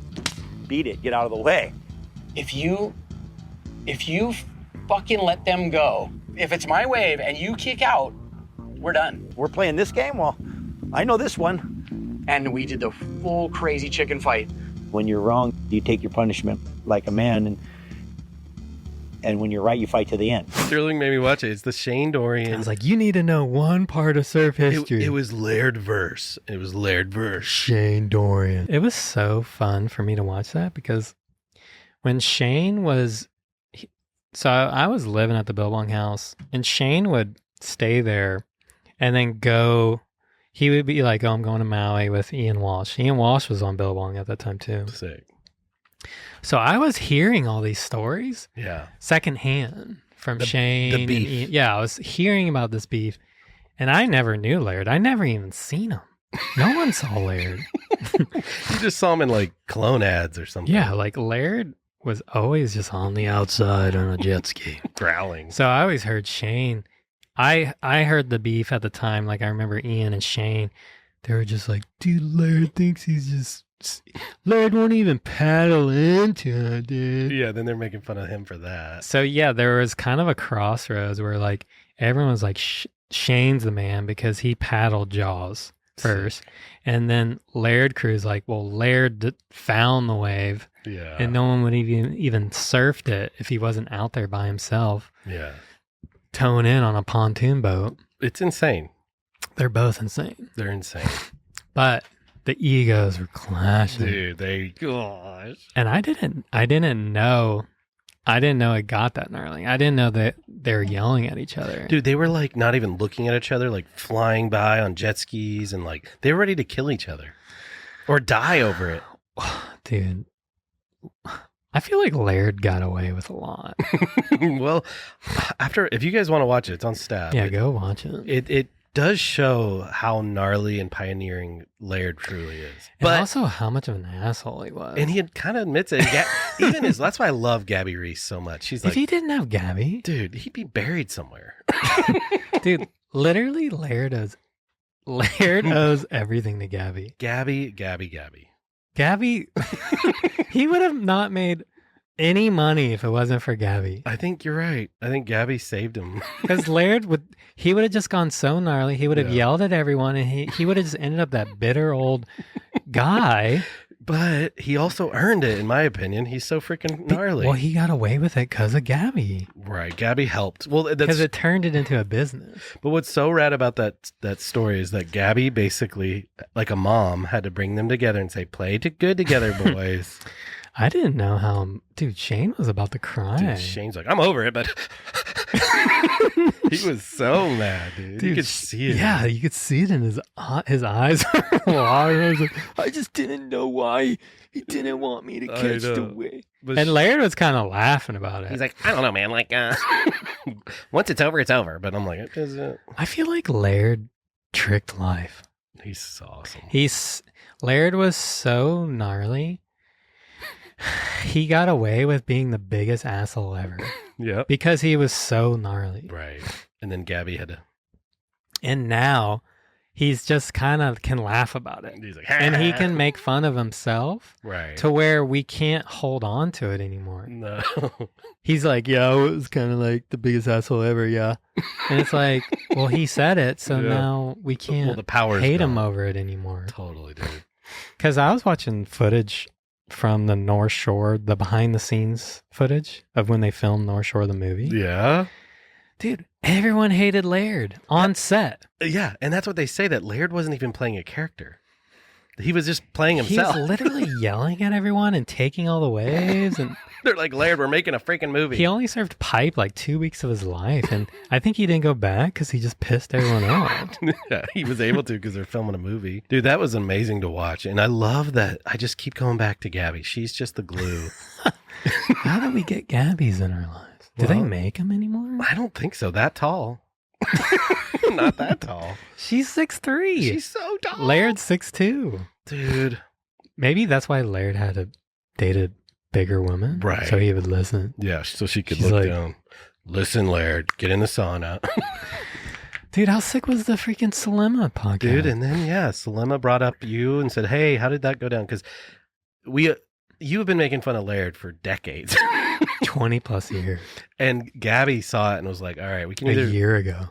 beat it, get out of the way. If you fucking let them go, if it's my wave and you kick out, we're done. We're playing this game? Well, I know this one. And we did the full crazy chicken fight. When you're wrong, you take your punishment like a man, and when you're right, you fight to the end. Sterling made me watch it. It's the Shane Dorian. I was like, you need to know one part of surf history. It was Laird verse. It was Laird verse. Shane Dorian. It was so fun for me to watch that because when Shane was, so I was living at the Billabong house, and Shane would stay there and then go. He would be like, oh, I'm going to Maui with Ian Walsh. Ian Walsh was on Billabong at that time too. Sick. So I was hearing all these stories Yeah. secondhand from Shane. the and beef. Ian. Yeah, I was hearing about this beef, and I never knew Laird. I never even seen him. No one saw Laird. You just saw him in like clone ads or something. Yeah, like Laird was always just on the outside on a jet ski. Growling. So I always heard Shane. I heard the beef at the time. Like I remember Ian and Shane. They were just like, dude, Laird thinks he's just. Laird won't even paddle into it, dude. Yeah, then they're making fun of him for that. So yeah, there was kind of a crossroads where like everyone was like, Shane's the man because he paddled Jaws first. And then Laird crew's like, well, Laird found the wave. Yeah. And no one would even surfed it if he wasn't out there by himself, Yeah. towing in on a pontoon boat. It's insane. They're both insane. They're insane. But the egos were clashing. Dude, gosh. And I didn't know it got that gnarly. I didn't know that they were yelling at each other. Dude, they were like not even looking at each other, like flying by on jet skis and like they were ready to kill each other or die over it. Dude, I feel like Laird got away with a lot. Well, if you guys want to watch it, it's on Stab. Yeah, go watch it. It does show how gnarly and pioneering Laird truly is. And also how much of an asshole he was. And he kind of admits it. That's why I love Gabby Reece so much. She's if like, he didn't have Gabby, dude, he'd be buried somewhere. dude, literally Laird owes everything to Gabby. Gabby. Gabby, he would have not made any money if it wasn't for Gabby. I think you're right. I think Gabby saved him. Because Laird would have just gone so gnarly. He would have yelled at everyone, and he would have just ended up that bitter old guy. But he also earned it, in my opinion. He's so freaking gnarly. Well, he got away with it because of Gabby. Right. Gabby helped. Well, Because it turned it into a business. But what's so rad about that story is that Gabby basically, like a mom, had to bring them together and say, play good together, boys. I didn't know how, dude, Shane was about to cry. Dude, Shane's like, I'm over it, but he was so mad, dude. You could see it. Yeah, you could see it in his eyes. I was like, I just didn't know why he didn't want me to catch the wave. And Laird was kind of laughing about it. He's like, I don't know, man. Like, once it's over, it's over. But I'm like, I feel like Laird tricked life. He's awesome. Laird was so gnarly. He got away with being the biggest asshole ever. Yep. Because he was so gnarly. Right. And then Gabby had to. And now he's just kind of can laugh about it. He's like, and he can make fun of himself. Right. To where we can't hold on to it anymore. No. He's like, yeah, it was kind of like the biggest asshole ever. Yeah. And it's like, well, he said it. So now we can't the power's hate him gone. over it anymore. Totally, dude. Because I was watching footage from the North Shore, the behind the scenes footage of when they filmed North Shore, the movie. Yeah. Dude, everyone hated Laird on set. Yeah, and that's what they say, that Laird wasn't even playing a character. He was just playing himself. He was literally yelling at everyone and taking all the waves. And they're like, Laird, we're making a freaking movie. he only served pipe like 2 weeks of his life. And I think he didn't go back because he just pissed everyone off. Yeah, he was able to because they're filming a movie. Dude, that was amazing to watch. And I love that. I just keep going back to Gabby. She's just the glue. How did we get Gabbies in our lives? Do they make them anymore? I don't think so. That tall. Not that tall. She's 6'3". She's so tall. Laird's 6'2". Dude. Maybe that's why Laird had to date a bigger woman. Right. So he would listen. Yeah, so she could She's look like, down. Listen, Laird, get in the sauna. Dude, how sick was the freaking Selema podcast? Dude, and then, yeah, Selema brought up you and said, hey, how did that go down? Because you have been making fun of Laird for decades. 20 plus years. And Gabby saw it and was like, all right, we can A either... year ago.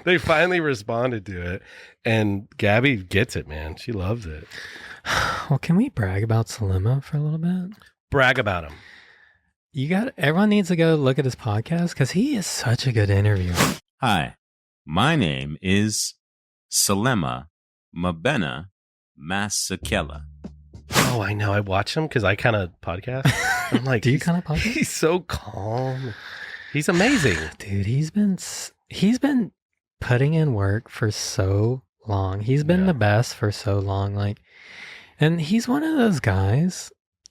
They finally responded to it. And Gabby gets it, man. She loves it. Well, can we brag about Selema for a little bit? Brag about him. Everyone needs to go look at his podcast because he is such a good interviewer. Hi, my name is Selema Mabena Masekela. Oh, I know. I watch him because I kind of podcast. I'm like, Do you kind of podcast? He's so calm. He's amazing. Dude, he's been putting in work for so long. He's been the best for so long. And he's one of those guys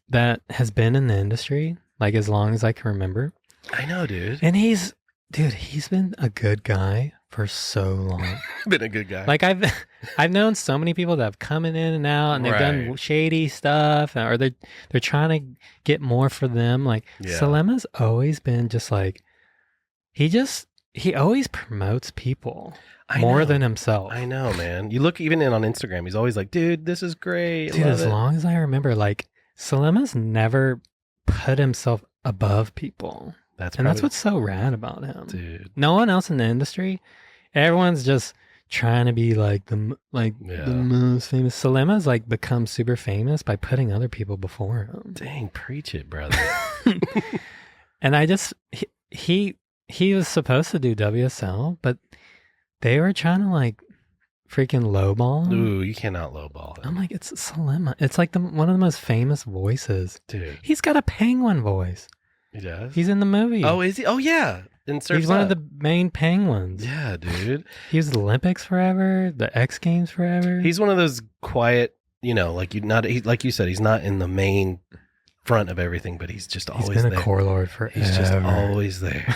that has been in the industry like as long as I can remember. I know, dude. And he's been a good guy for so long. Been a good guy. Like I've known so many people that have come in and out and they've done shady stuff, or they're trying to get more for them. Like Selema's always been just like, he always promotes people more than himself. I know, man. You look even in on Instagram, he's always like, dude, this is great. Dude, as long as I remember, like Selema's never put himself above people. That's what's so rad about him. Dude. No one else in the industry, everyone's just trying to be like the most famous. Selema's like become super famous by putting other people before him. Dang, preach it, brother. And he was supposed to do WSL, but they were trying to like freaking lowball him. Ooh, you cannot lowball him. I'm like, it's Selema. It's like one of the most famous voices. Dude. He's got a penguin voice. He does? He's in the movie. Oh, is he? Oh, yeah. He's one of the main penguins. Yeah, dude. He was the Olympics forever, the X Games forever. He's one of those quiet, like like you said, he's not in the main front of everything, but he's just always there. He's been a corelord forever. He's just always there.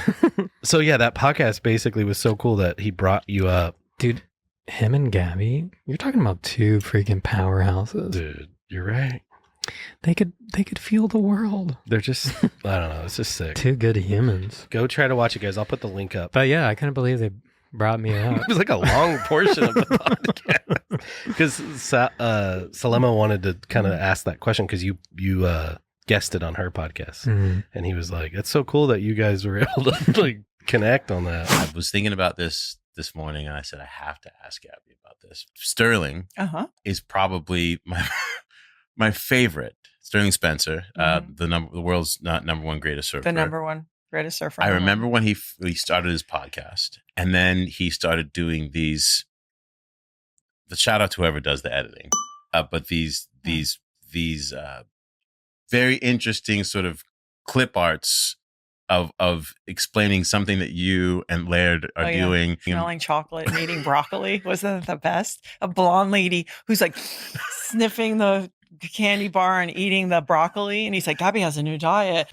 So yeah, that podcast basically was so cool that he brought you up. Dude, him and Gabby, you're talking about two freaking powerhouses. Dude, you're right. They could fuel the world. They're just, I don't know, it's just sick. Two good humans. Go try to watch it, guys. I'll put the link up. But yeah, I couldn't believe they brought me up. It was like a long portion of the podcast. Because Selema wanted to kind of ask that question because you guessed it on her podcast. Mm-hmm. And he was like, it's so cool that you guys were able to like connect on that. I was thinking about this morning and I said, I have to ask Gabby about this. Sterling is probably my favorite. Sterling Spencer, the world's number one greatest surfer. The number one greatest surfer. I remember when he started his podcast, and then he started doing these. The shout out to whoever does the editing, but these very interesting sort of clip arts of explaining something that you and Laird are doing. Smelling chocolate and eating broccoli. Wasn't that the best? A blonde lady who's like sniffing the candy bar and eating the broccoli, and he's like, Gabby has a new diet.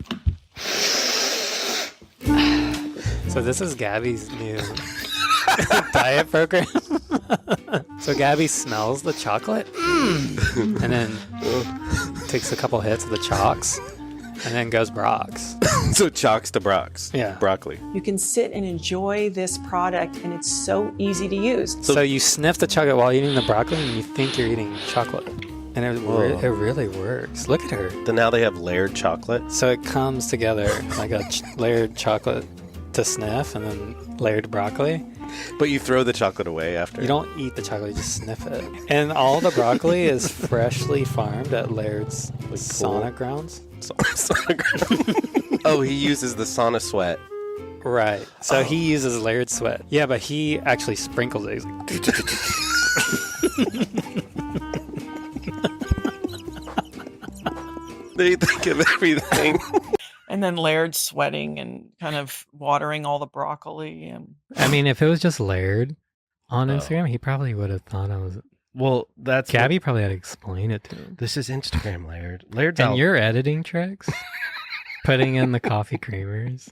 So this is Gabby's new diet program. So Gabby smells the chocolate and then takes a couple hits of the chalks and then goes Brock's. So chalks to Brock's. Yeah. Broccoli. You can sit and enjoy this product, and it's so easy to use. So you sniff the chocolate while eating the broccoli, and you think you're eating chocolate. And it really works. Look at her. So now they have Laird chocolate. So it comes together like a Laird chocolate to sniff and then Laird broccoli. But you throw the chocolate away after. You don't eat the chocolate, you just sniff it. And all the broccoli is freshly farmed at Laird's sauna grounds. Sauna grounds. Oh, he uses the sauna sweat. Right. So he uses Laird sweat. Yeah, but he actually sprinkles it. He's like, They think of everything. And then Laird sweating and kind of watering all the broccoli. And I mean, if it was just Laird on Instagram, he probably would have thought I was. Well, that's Gabby probably had to explain it to him. This is Instagram, Laird. Laird's And out. your editing tricks, putting in the coffee creamers,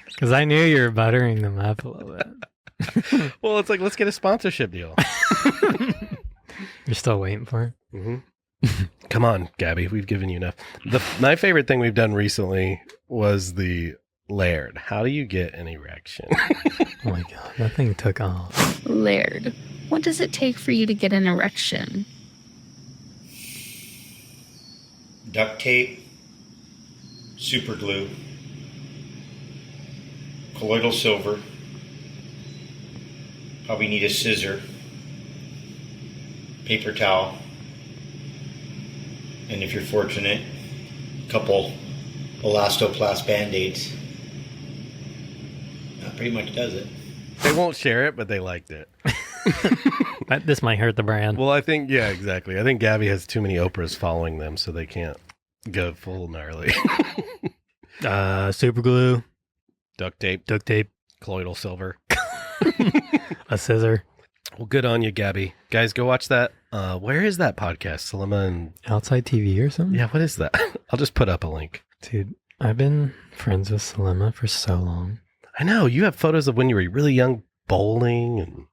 because I knew you were buttering them up a little bit. Well, it's like, let's get a sponsorship deal. You're still waiting for it? Mm-hmm. Come on, Gabby. We've given you enough. My favorite thing we've done recently was the Laird. How do you get an erection? Oh my God, that thing took off. Laird, what does it take for you to get an erection? Duct tape, super glue, colloidal silver, probably need a scissor, paper towel, and if you're fortunate, a couple elastoplast band-aids. That pretty much does it. They won't share it, but they liked it. This might hurt the brand. Well, I think, yeah, exactly. I think Gabby has too many Oprahs following them, so they can't go full gnarly. Super glue, duct tape, colloidal silver, a scissor. Well, good on you, Gabby. Guys, go watch that. Where is that podcast? Selema and Outside TV or something? Yeah, what is that? I'll just put up a link. Dude, I've been friends with Selema for so long. I know. You have photos of when you were really young bowling and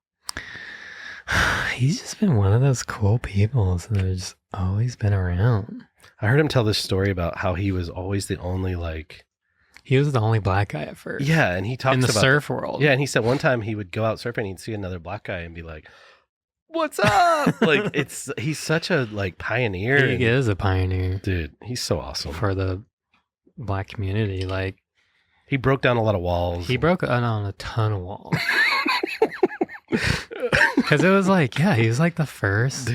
he's just been one of those cool people that has just always been around. I heard him tell this story about how he was always the only he was the only black guy at first. Yeah, and he talks in the about surf world. Yeah, and he said one time he would go out surfing and he'd see another black guy and be like, "What's up?" He's such a pioneer. He is a pioneer. Dude, he's so awesome. For the black community. He broke down a lot of walls. He broke on a ton of walls. Because it was he was the first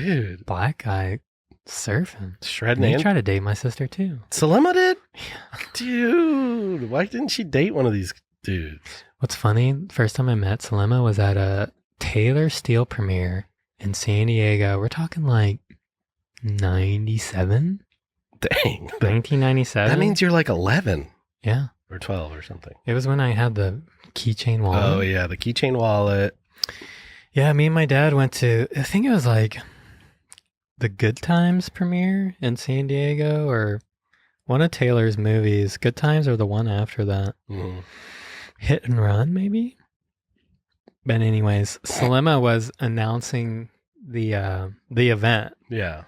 black guy surfing. Shredding. And he tried to date my sister too. Selema did? Yeah. Dude, why didn't she date one of these dudes? What's funny, first time I met Selema was at a Taylor Steele premiere in San Diego. We're talking 97? Dang. 1997? That means you're 11. Yeah. Or 12 or something. It was when I had the keychain wallet. Oh, yeah, the keychain wallet. Yeah, me and my dad went to, I think it was the Good Times premiere in San Diego or one of Taylor's movies. Good Times or the one after that. Mm-hmm. Hit and Run, maybe? But anyways, Selema was announcing the event. Yeah.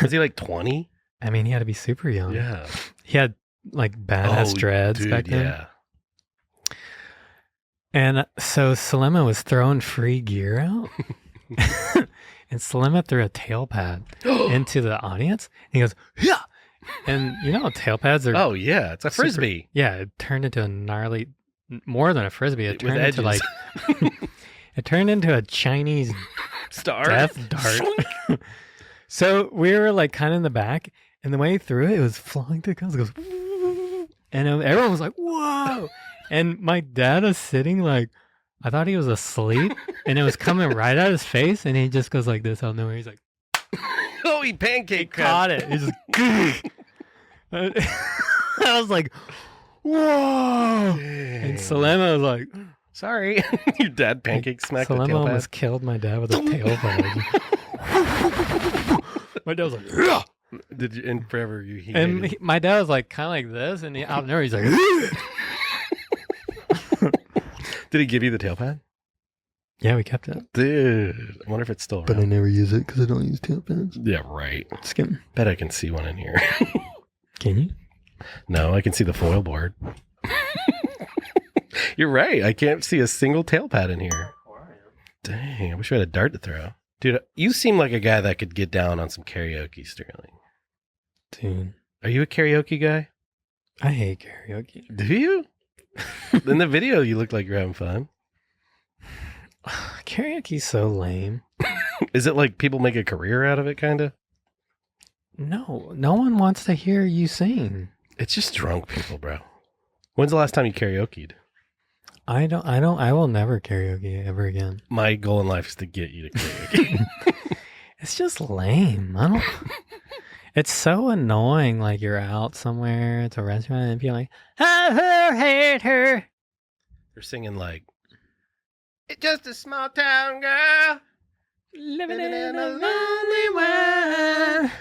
Was he 20? I mean, he had to be super young. Yeah. He had badass dreads back then. Yeah. And so Selema was throwing free gear out. And Selema threw a tail pad into the audience. And he goes, yeah. And you know, tail pads are. Oh, yeah. It's a frisbee. Yeah. It turned into a gnarly, more than a frisbee. It turned into it turned into a Chinese star death dart. So we were kind of in the back. And the way he threw it was flying to the coast. It goes, and everyone was like, whoa. And my dad was sitting I thought he was asleep, and it was coming right at his face, and he just goes like this out of nowhere. He's like, oh, he pancake caught it. He just, I was like, whoa. And Selema was like, sorry. Your dad pancake smacked the tail Selema pad. almost killed my dad with a tail pad. My dad was like, yeah. Did you, and forever you my dad was kind of like this, and out of nowhere he's like, Did he give you the tail pad? Yeah, we kept it. Dude, I wonder if it's still around. But I never use it because I don't use tail pads. Yeah, right. Just kidding. Bet I can see one in here. Can you? No, I can see the foil board. You're right. I can't see a single tail pad in here. Dang, I wish we had a dart to throw. Dude, you seem like a guy that could get down on some karaoke, Sterling. Dude. Are you a karaoke guy? I hate karaoke. Do you? In the video, you look like you're having fun. Karaoke's so lame. Is it people make a career out of it, kind of? No one wants to hear you sing. It's just drunk people, bro. When's the last time you karaoke'd? I will never karaoke ever again. My goal in life is to get you to karaoke. It's just lame. It's so annoying. Like you're out somewhere at a restaurant and people are like, I hate her. They're singing like, it's just a small town girl living in a lonely world.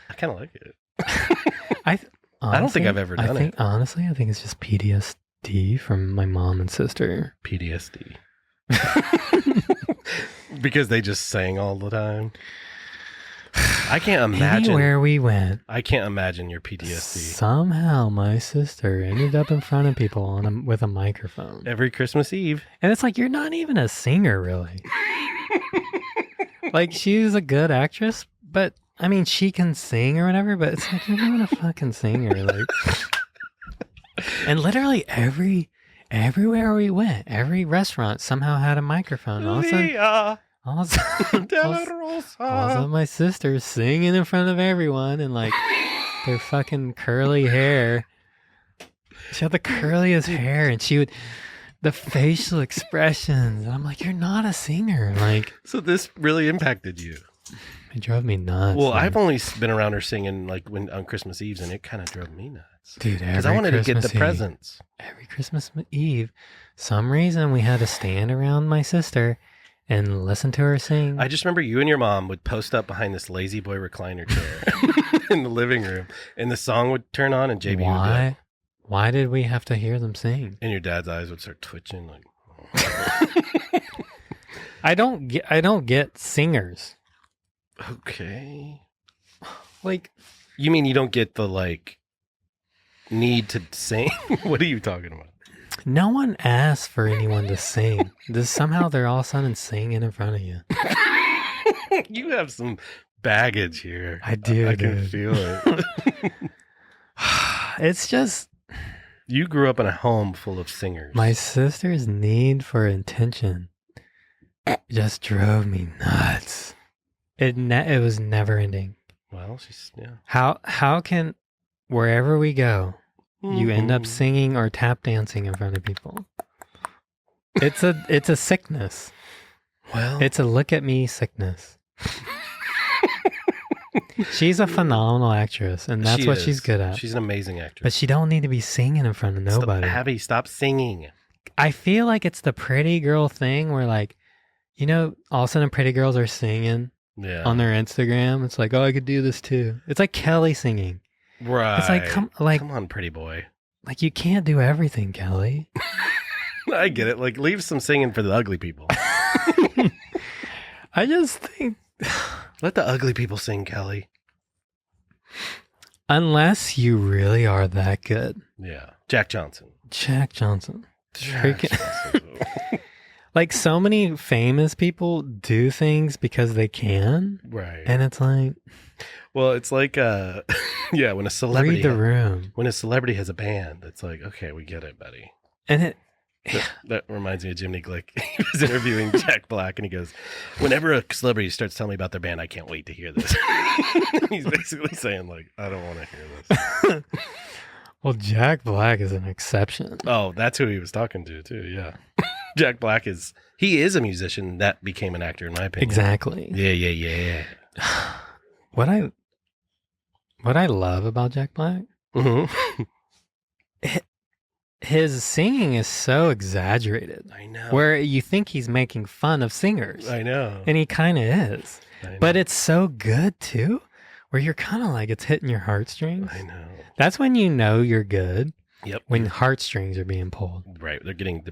I kind of like it. I don't think I've ever done it. Honestly, I think it's just PTSD from my mom and sister. PTSD. Because they just sang all the time. I can't imagine. Anywhere we went. I can't imagine your PTSD. Somehow my sister ended up in front of people with a microphone. Every Christmas Eve. And it's like, you're not even a singer, really. Like, she's a good actress, but, I mean, she can sing or whatever, but it's like, you're not a fucking singer. Like, and literally everywhere we went, every restaurant somehow had a microphone. All of a sudden, my sister's singing in front of everyone and like their fucking curly hair. She had the curliest hair and the facial expressions. And I'm like, you're not a singer. Like, so this really impacted you. It drove me nuts. Well, I've only been around her singing like on Christmas Eves, and it kind of drove me nuts. Dude, because I wanted to get the presents. Every Christmas Eve, some reason we had to stand around my sister and listen to her sing. I just remember you and your mom would post up behind this lazy boy recliner chair in the living room, and the song would turn on, and JB would be like, why did we have to hear them sing? And your dad's eyes would start twitching. Like, I don't get singers. Okay. Like, you mean you don't get the like need to sing? What are you talking about? No one asks for anyone to sing. Somehow they're all of a sudden singing in front of you. You have some baggage here. I do. I can feel it. It's just... You grew up in a home full of singers. My sister's need for attention just drove me nuts. It was never ending. Well, she's... Yeah. How can... Wherever we go... You end up singing or tap dancing in front of people. It's a sickness. Well, it's a look at me sickness. She's a phenomenal actress, and that's what she's good at. She's an amazing actress. But she don't need to be singing in front of nobody. Abby, stop singing. I feel like it's the pretty girl thing where, like, you know, all of a sudden pretty girls are singing on their Instagram. It's like, oh, I could do this too. It's like Kelly singing. Right. It's like, come on, pretty boy. Like, you can't do everything, Kelly. I get it. Like, leave some singing for the ugly people. I just think... Let the ugly people sing, Kelly. Unless you really are that good. Yeah. Jack Johnson. Like, so many famous people do things because they can. Right. And it's like... Well, it's like, yeah, when a celebrity... Read the room. When a celebrity has a band, it's like, okay, we get it, buddy. And that reminds me of Jimmy Glick. He was interviewing Jack Black, and he goes, whenever a celebrity starts telling me about their band, I can't wait to hear this. He's basically saying, like, I don't want to hear this. Well, Jack Black is an exception. Oh, that's who he was talking to, too, yeah. Jack Black is a musician that became an actor, in my opinion. Exactly. Yeah. What I love about Jack Black, his singing is so exaggerated. I know. Where you think he's making fun of singers. I know. And he kind of is. But it's so good, too, where you're kind of like, it's hitting your heartstrings. I know. That's when you know you're good. Yep. When heartstrings are being pulled. Right. They're getting...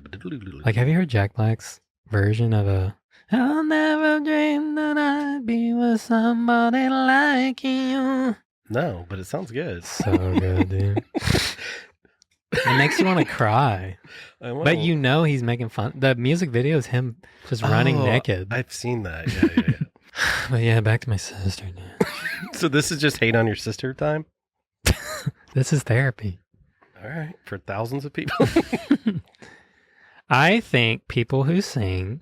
Like, have you heard Jack Black's version of I'll never dream that I'd be with somebody like you. No, but it sounds good. So good, dude. It makes you want to cry. But you know he's making fun. The music video is him just running naked. I've seen that. Yeah. But yeah, back to my sister now. So this is just hate on your sister time? This is therapy. All right. For thousands of people. I think people who sing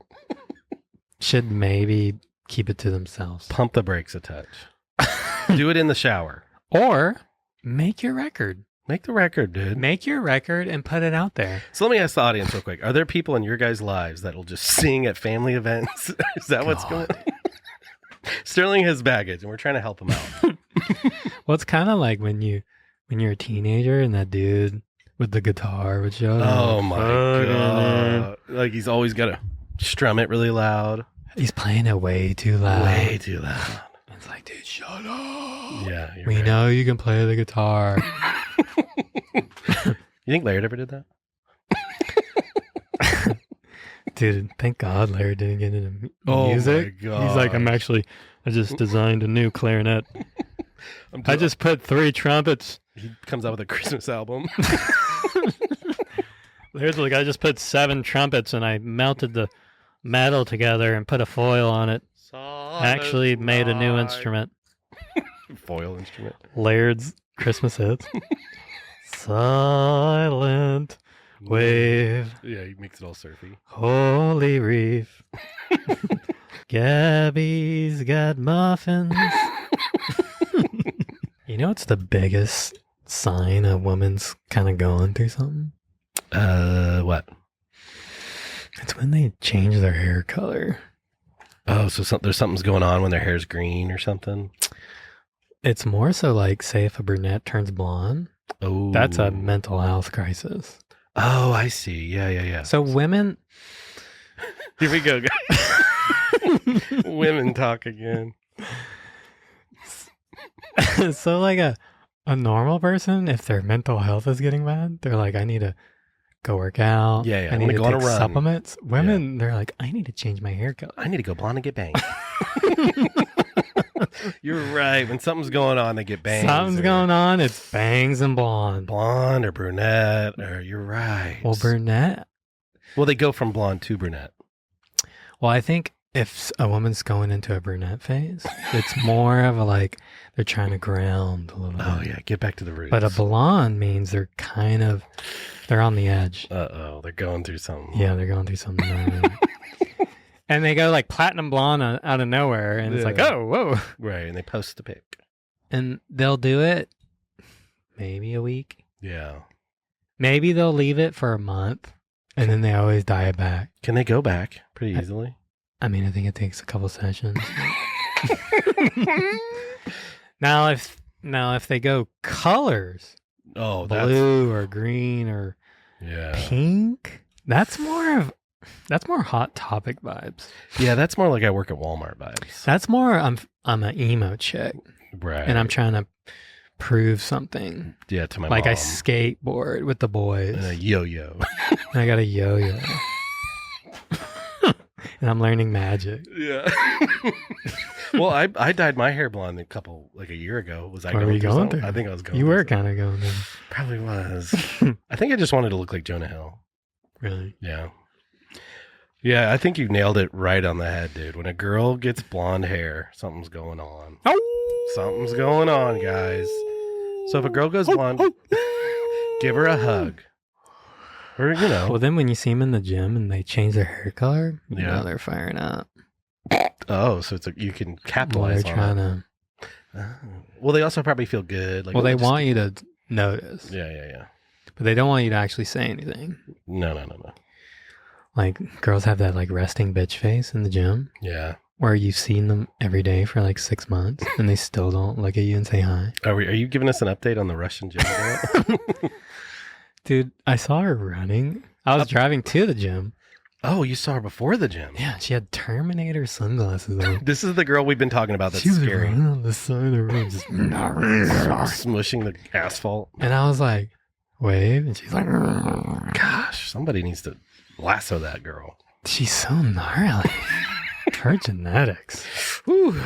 should maybe keep it to themselves. Pump the brakes a touch. Do it in the shower. Or make your record. Make the record, dude. Make your record and put it out there. So let me ask the audience real quick. Are there people in your guys' lives that will just sing at family events? Is that what's going on? Sterling has baggage, and we're trying to help him out. Well, it's kind of like when you're a teenager and that dude with the guitar would show up. Oh, my God. Like, he's always got to strum it really loud. He's playing it way too loud. Way too loud. It's like, dude, shut up. Yeah, we right. know you can play the guitar. You think Laird ever did that? Dude, thank God Laird didn't get into Oh music. my God. He's like, I just designed a new clarinet. I just put 3 trumpets. He comes out with a Christmas album. Laird's like, I just put 7 trumpets and I melted the metal together and put a foil on it. Actually made a new instrument. Foil instrument. Laird's Christmas hits. Silent wave. Yeah, he makes it all surfy. Holy reef. Gabby's got muffins. You know what's the biggest sign a woman's kind of going through something? What? It's when they change their hair color. Oh, so there's something's going on when their hair's green or something? It's more so like, say if a brunette turns blonde. Oh. That's a mental health crisis. Oh, I see. Yeah. So women... Here we go, guys. Women talk again. So like a normal person, if their mental health is getting bad, they're like, I need to go work out. Yeah. I need to go on a take run. supplements. Women, they're like, I need to change my hair color. I need to go blonde and get bangs. You're right. When something's going on, they get bangs. Something's going on. It's bangs and blonde. Blonde or brunette, or you're right. Well, brunette. Well, they go from blonde to brunette. Well, I think if a woman's going into a brunette phase, it's more of a like they're trying to ground a little bit. Oh, yeah. Get back to the roots. But a blonde means they're on the edge. Uh-oh. They're going through something. Yeah, they're going through something. And they go like platinum blonde out of nowhere. And it's like, oh, whoa. Right. And they post the pic. And they'll do it maybe a week. Yeah. Maybe they'll leave it for a month. And then they always dye it back. Can they go back pretty easily? I mean, I think it takes a couple sessions. Now, if they go colors, blue or green or pink, that's more Hot Topic vibes. Yeah, that's more like I work at Walmart vibes. That's more I'm an emo chick, right? And I'm trying to prove something. Yeah, to my like mom. I skateboard with the boys. And a yo-yo. And I got a yo-yo. And I'm learning magic. Yeah. Well, I dyed my hair blonde a year ago. Was I Where were you going through? I think I was going. You were kind of going there. Probably was. I think I just wanted to look like Jonah Hill. Really? Yeah. Yeah, I think you nailed it right on the head, dude. When a girl gets blonde hair, something's going on. Something's going on, guys. So if a girl goes blonde, give her a hug. Or, Well, then when you see them in the gym and they change their hair color, you know they're firing up. Oh, so it's you can capitalize they're on trying it. Well, they also probably feel good. Like, well, they want you to notice. Yeah. But they don't want you to actually say anything. No. Like, girls have that, like, resting bitch face in the gym. Yeah. Where you've seen them every day for, like, 6 months, and they still don't look at you and say hi. Are you giving us an update on the Russian gym? Dude, I saw her running. I was driving to the gym. Oh, you saw her before the gym? Yeah, she had Terminator sunglasses on. This is the girl we've been talking about that's she was scary. running on the side of the road, just smushing the asphalt. And I was like, wave. And she's like, gosh, somebody needs to lasso that girl. She's so gnarly. Her genetics. Whew.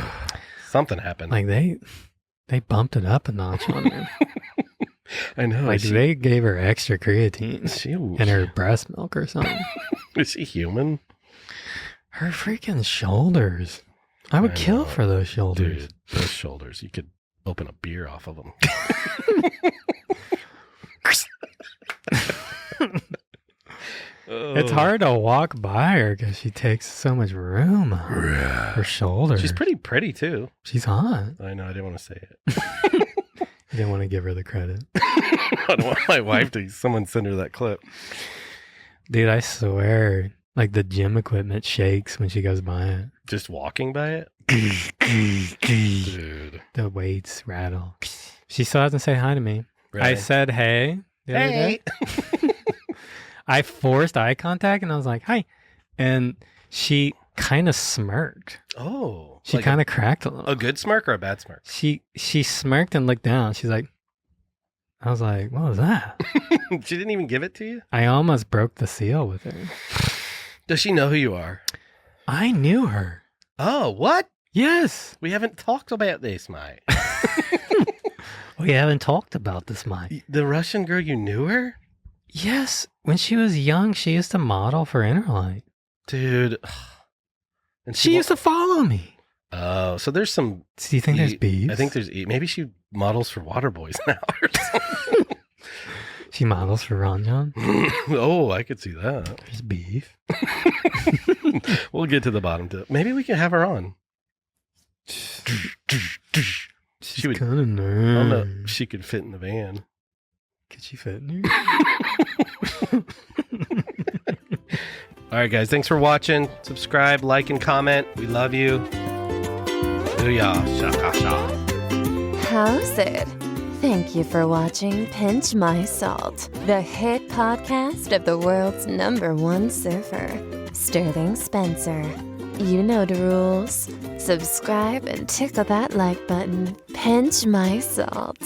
Something happened. Like they bumped it up a notch on her. I know. Like they gave her extra creatine in her breast milk or something. Is she human? Her freaking shoulders. I would kill for those shoulders. Dude, those shoulders. You could open a beer off of them. It's hard to walk by her because she takes so much room on her shoulders. She's pretty too. She's hot. I know. I didn't want to say it. Didn't want to give her the credit. I don't want my wife to. Someone send her that clip. Dude, I swear, like the gym equipment shakes when she goes by it. Just walking by it? Dude. The weights rattle. She still hasn't said hi to me. Really? I said hey the other day. I forced eye contact and I was like, hi. And she kind of smirked. Oh. She like kind of cracked a little. A good smirk or a bad smirk? She smirked and looked down. She's like, I was like, what was that? She didn't even give it to you? I almost broke the seal with her. Does she know who you are? I knew her. Oh, what? Yes. We haven't talked about this, Mike. We haven't talked about this, Mike. The Russian girl, you knew her? Yes. When she was young, she used to model for Interlight. Dude. And she used to follow me. Oh, so there's some... Do you think there's beef? I think there's... Maybe she models for Waterboys now or something. She models for Ron John? Oh, I could see that. There's beef. We'll get to the bottom to it. Maybe we can have her on. She would kind of nervous. I don't know if she could fit in the van. Could she fit in here? All right, guys. Thanks for watching. Subscribe, like, and comment. We love you. Booyah. Shaka sha. How's it? Thank you for watching Pinch My Salt, the hit podcast of the world's #1 surfer, Sterling Spencer. You know the rules. Subscribe and tickle that like button. Pinch My Salt.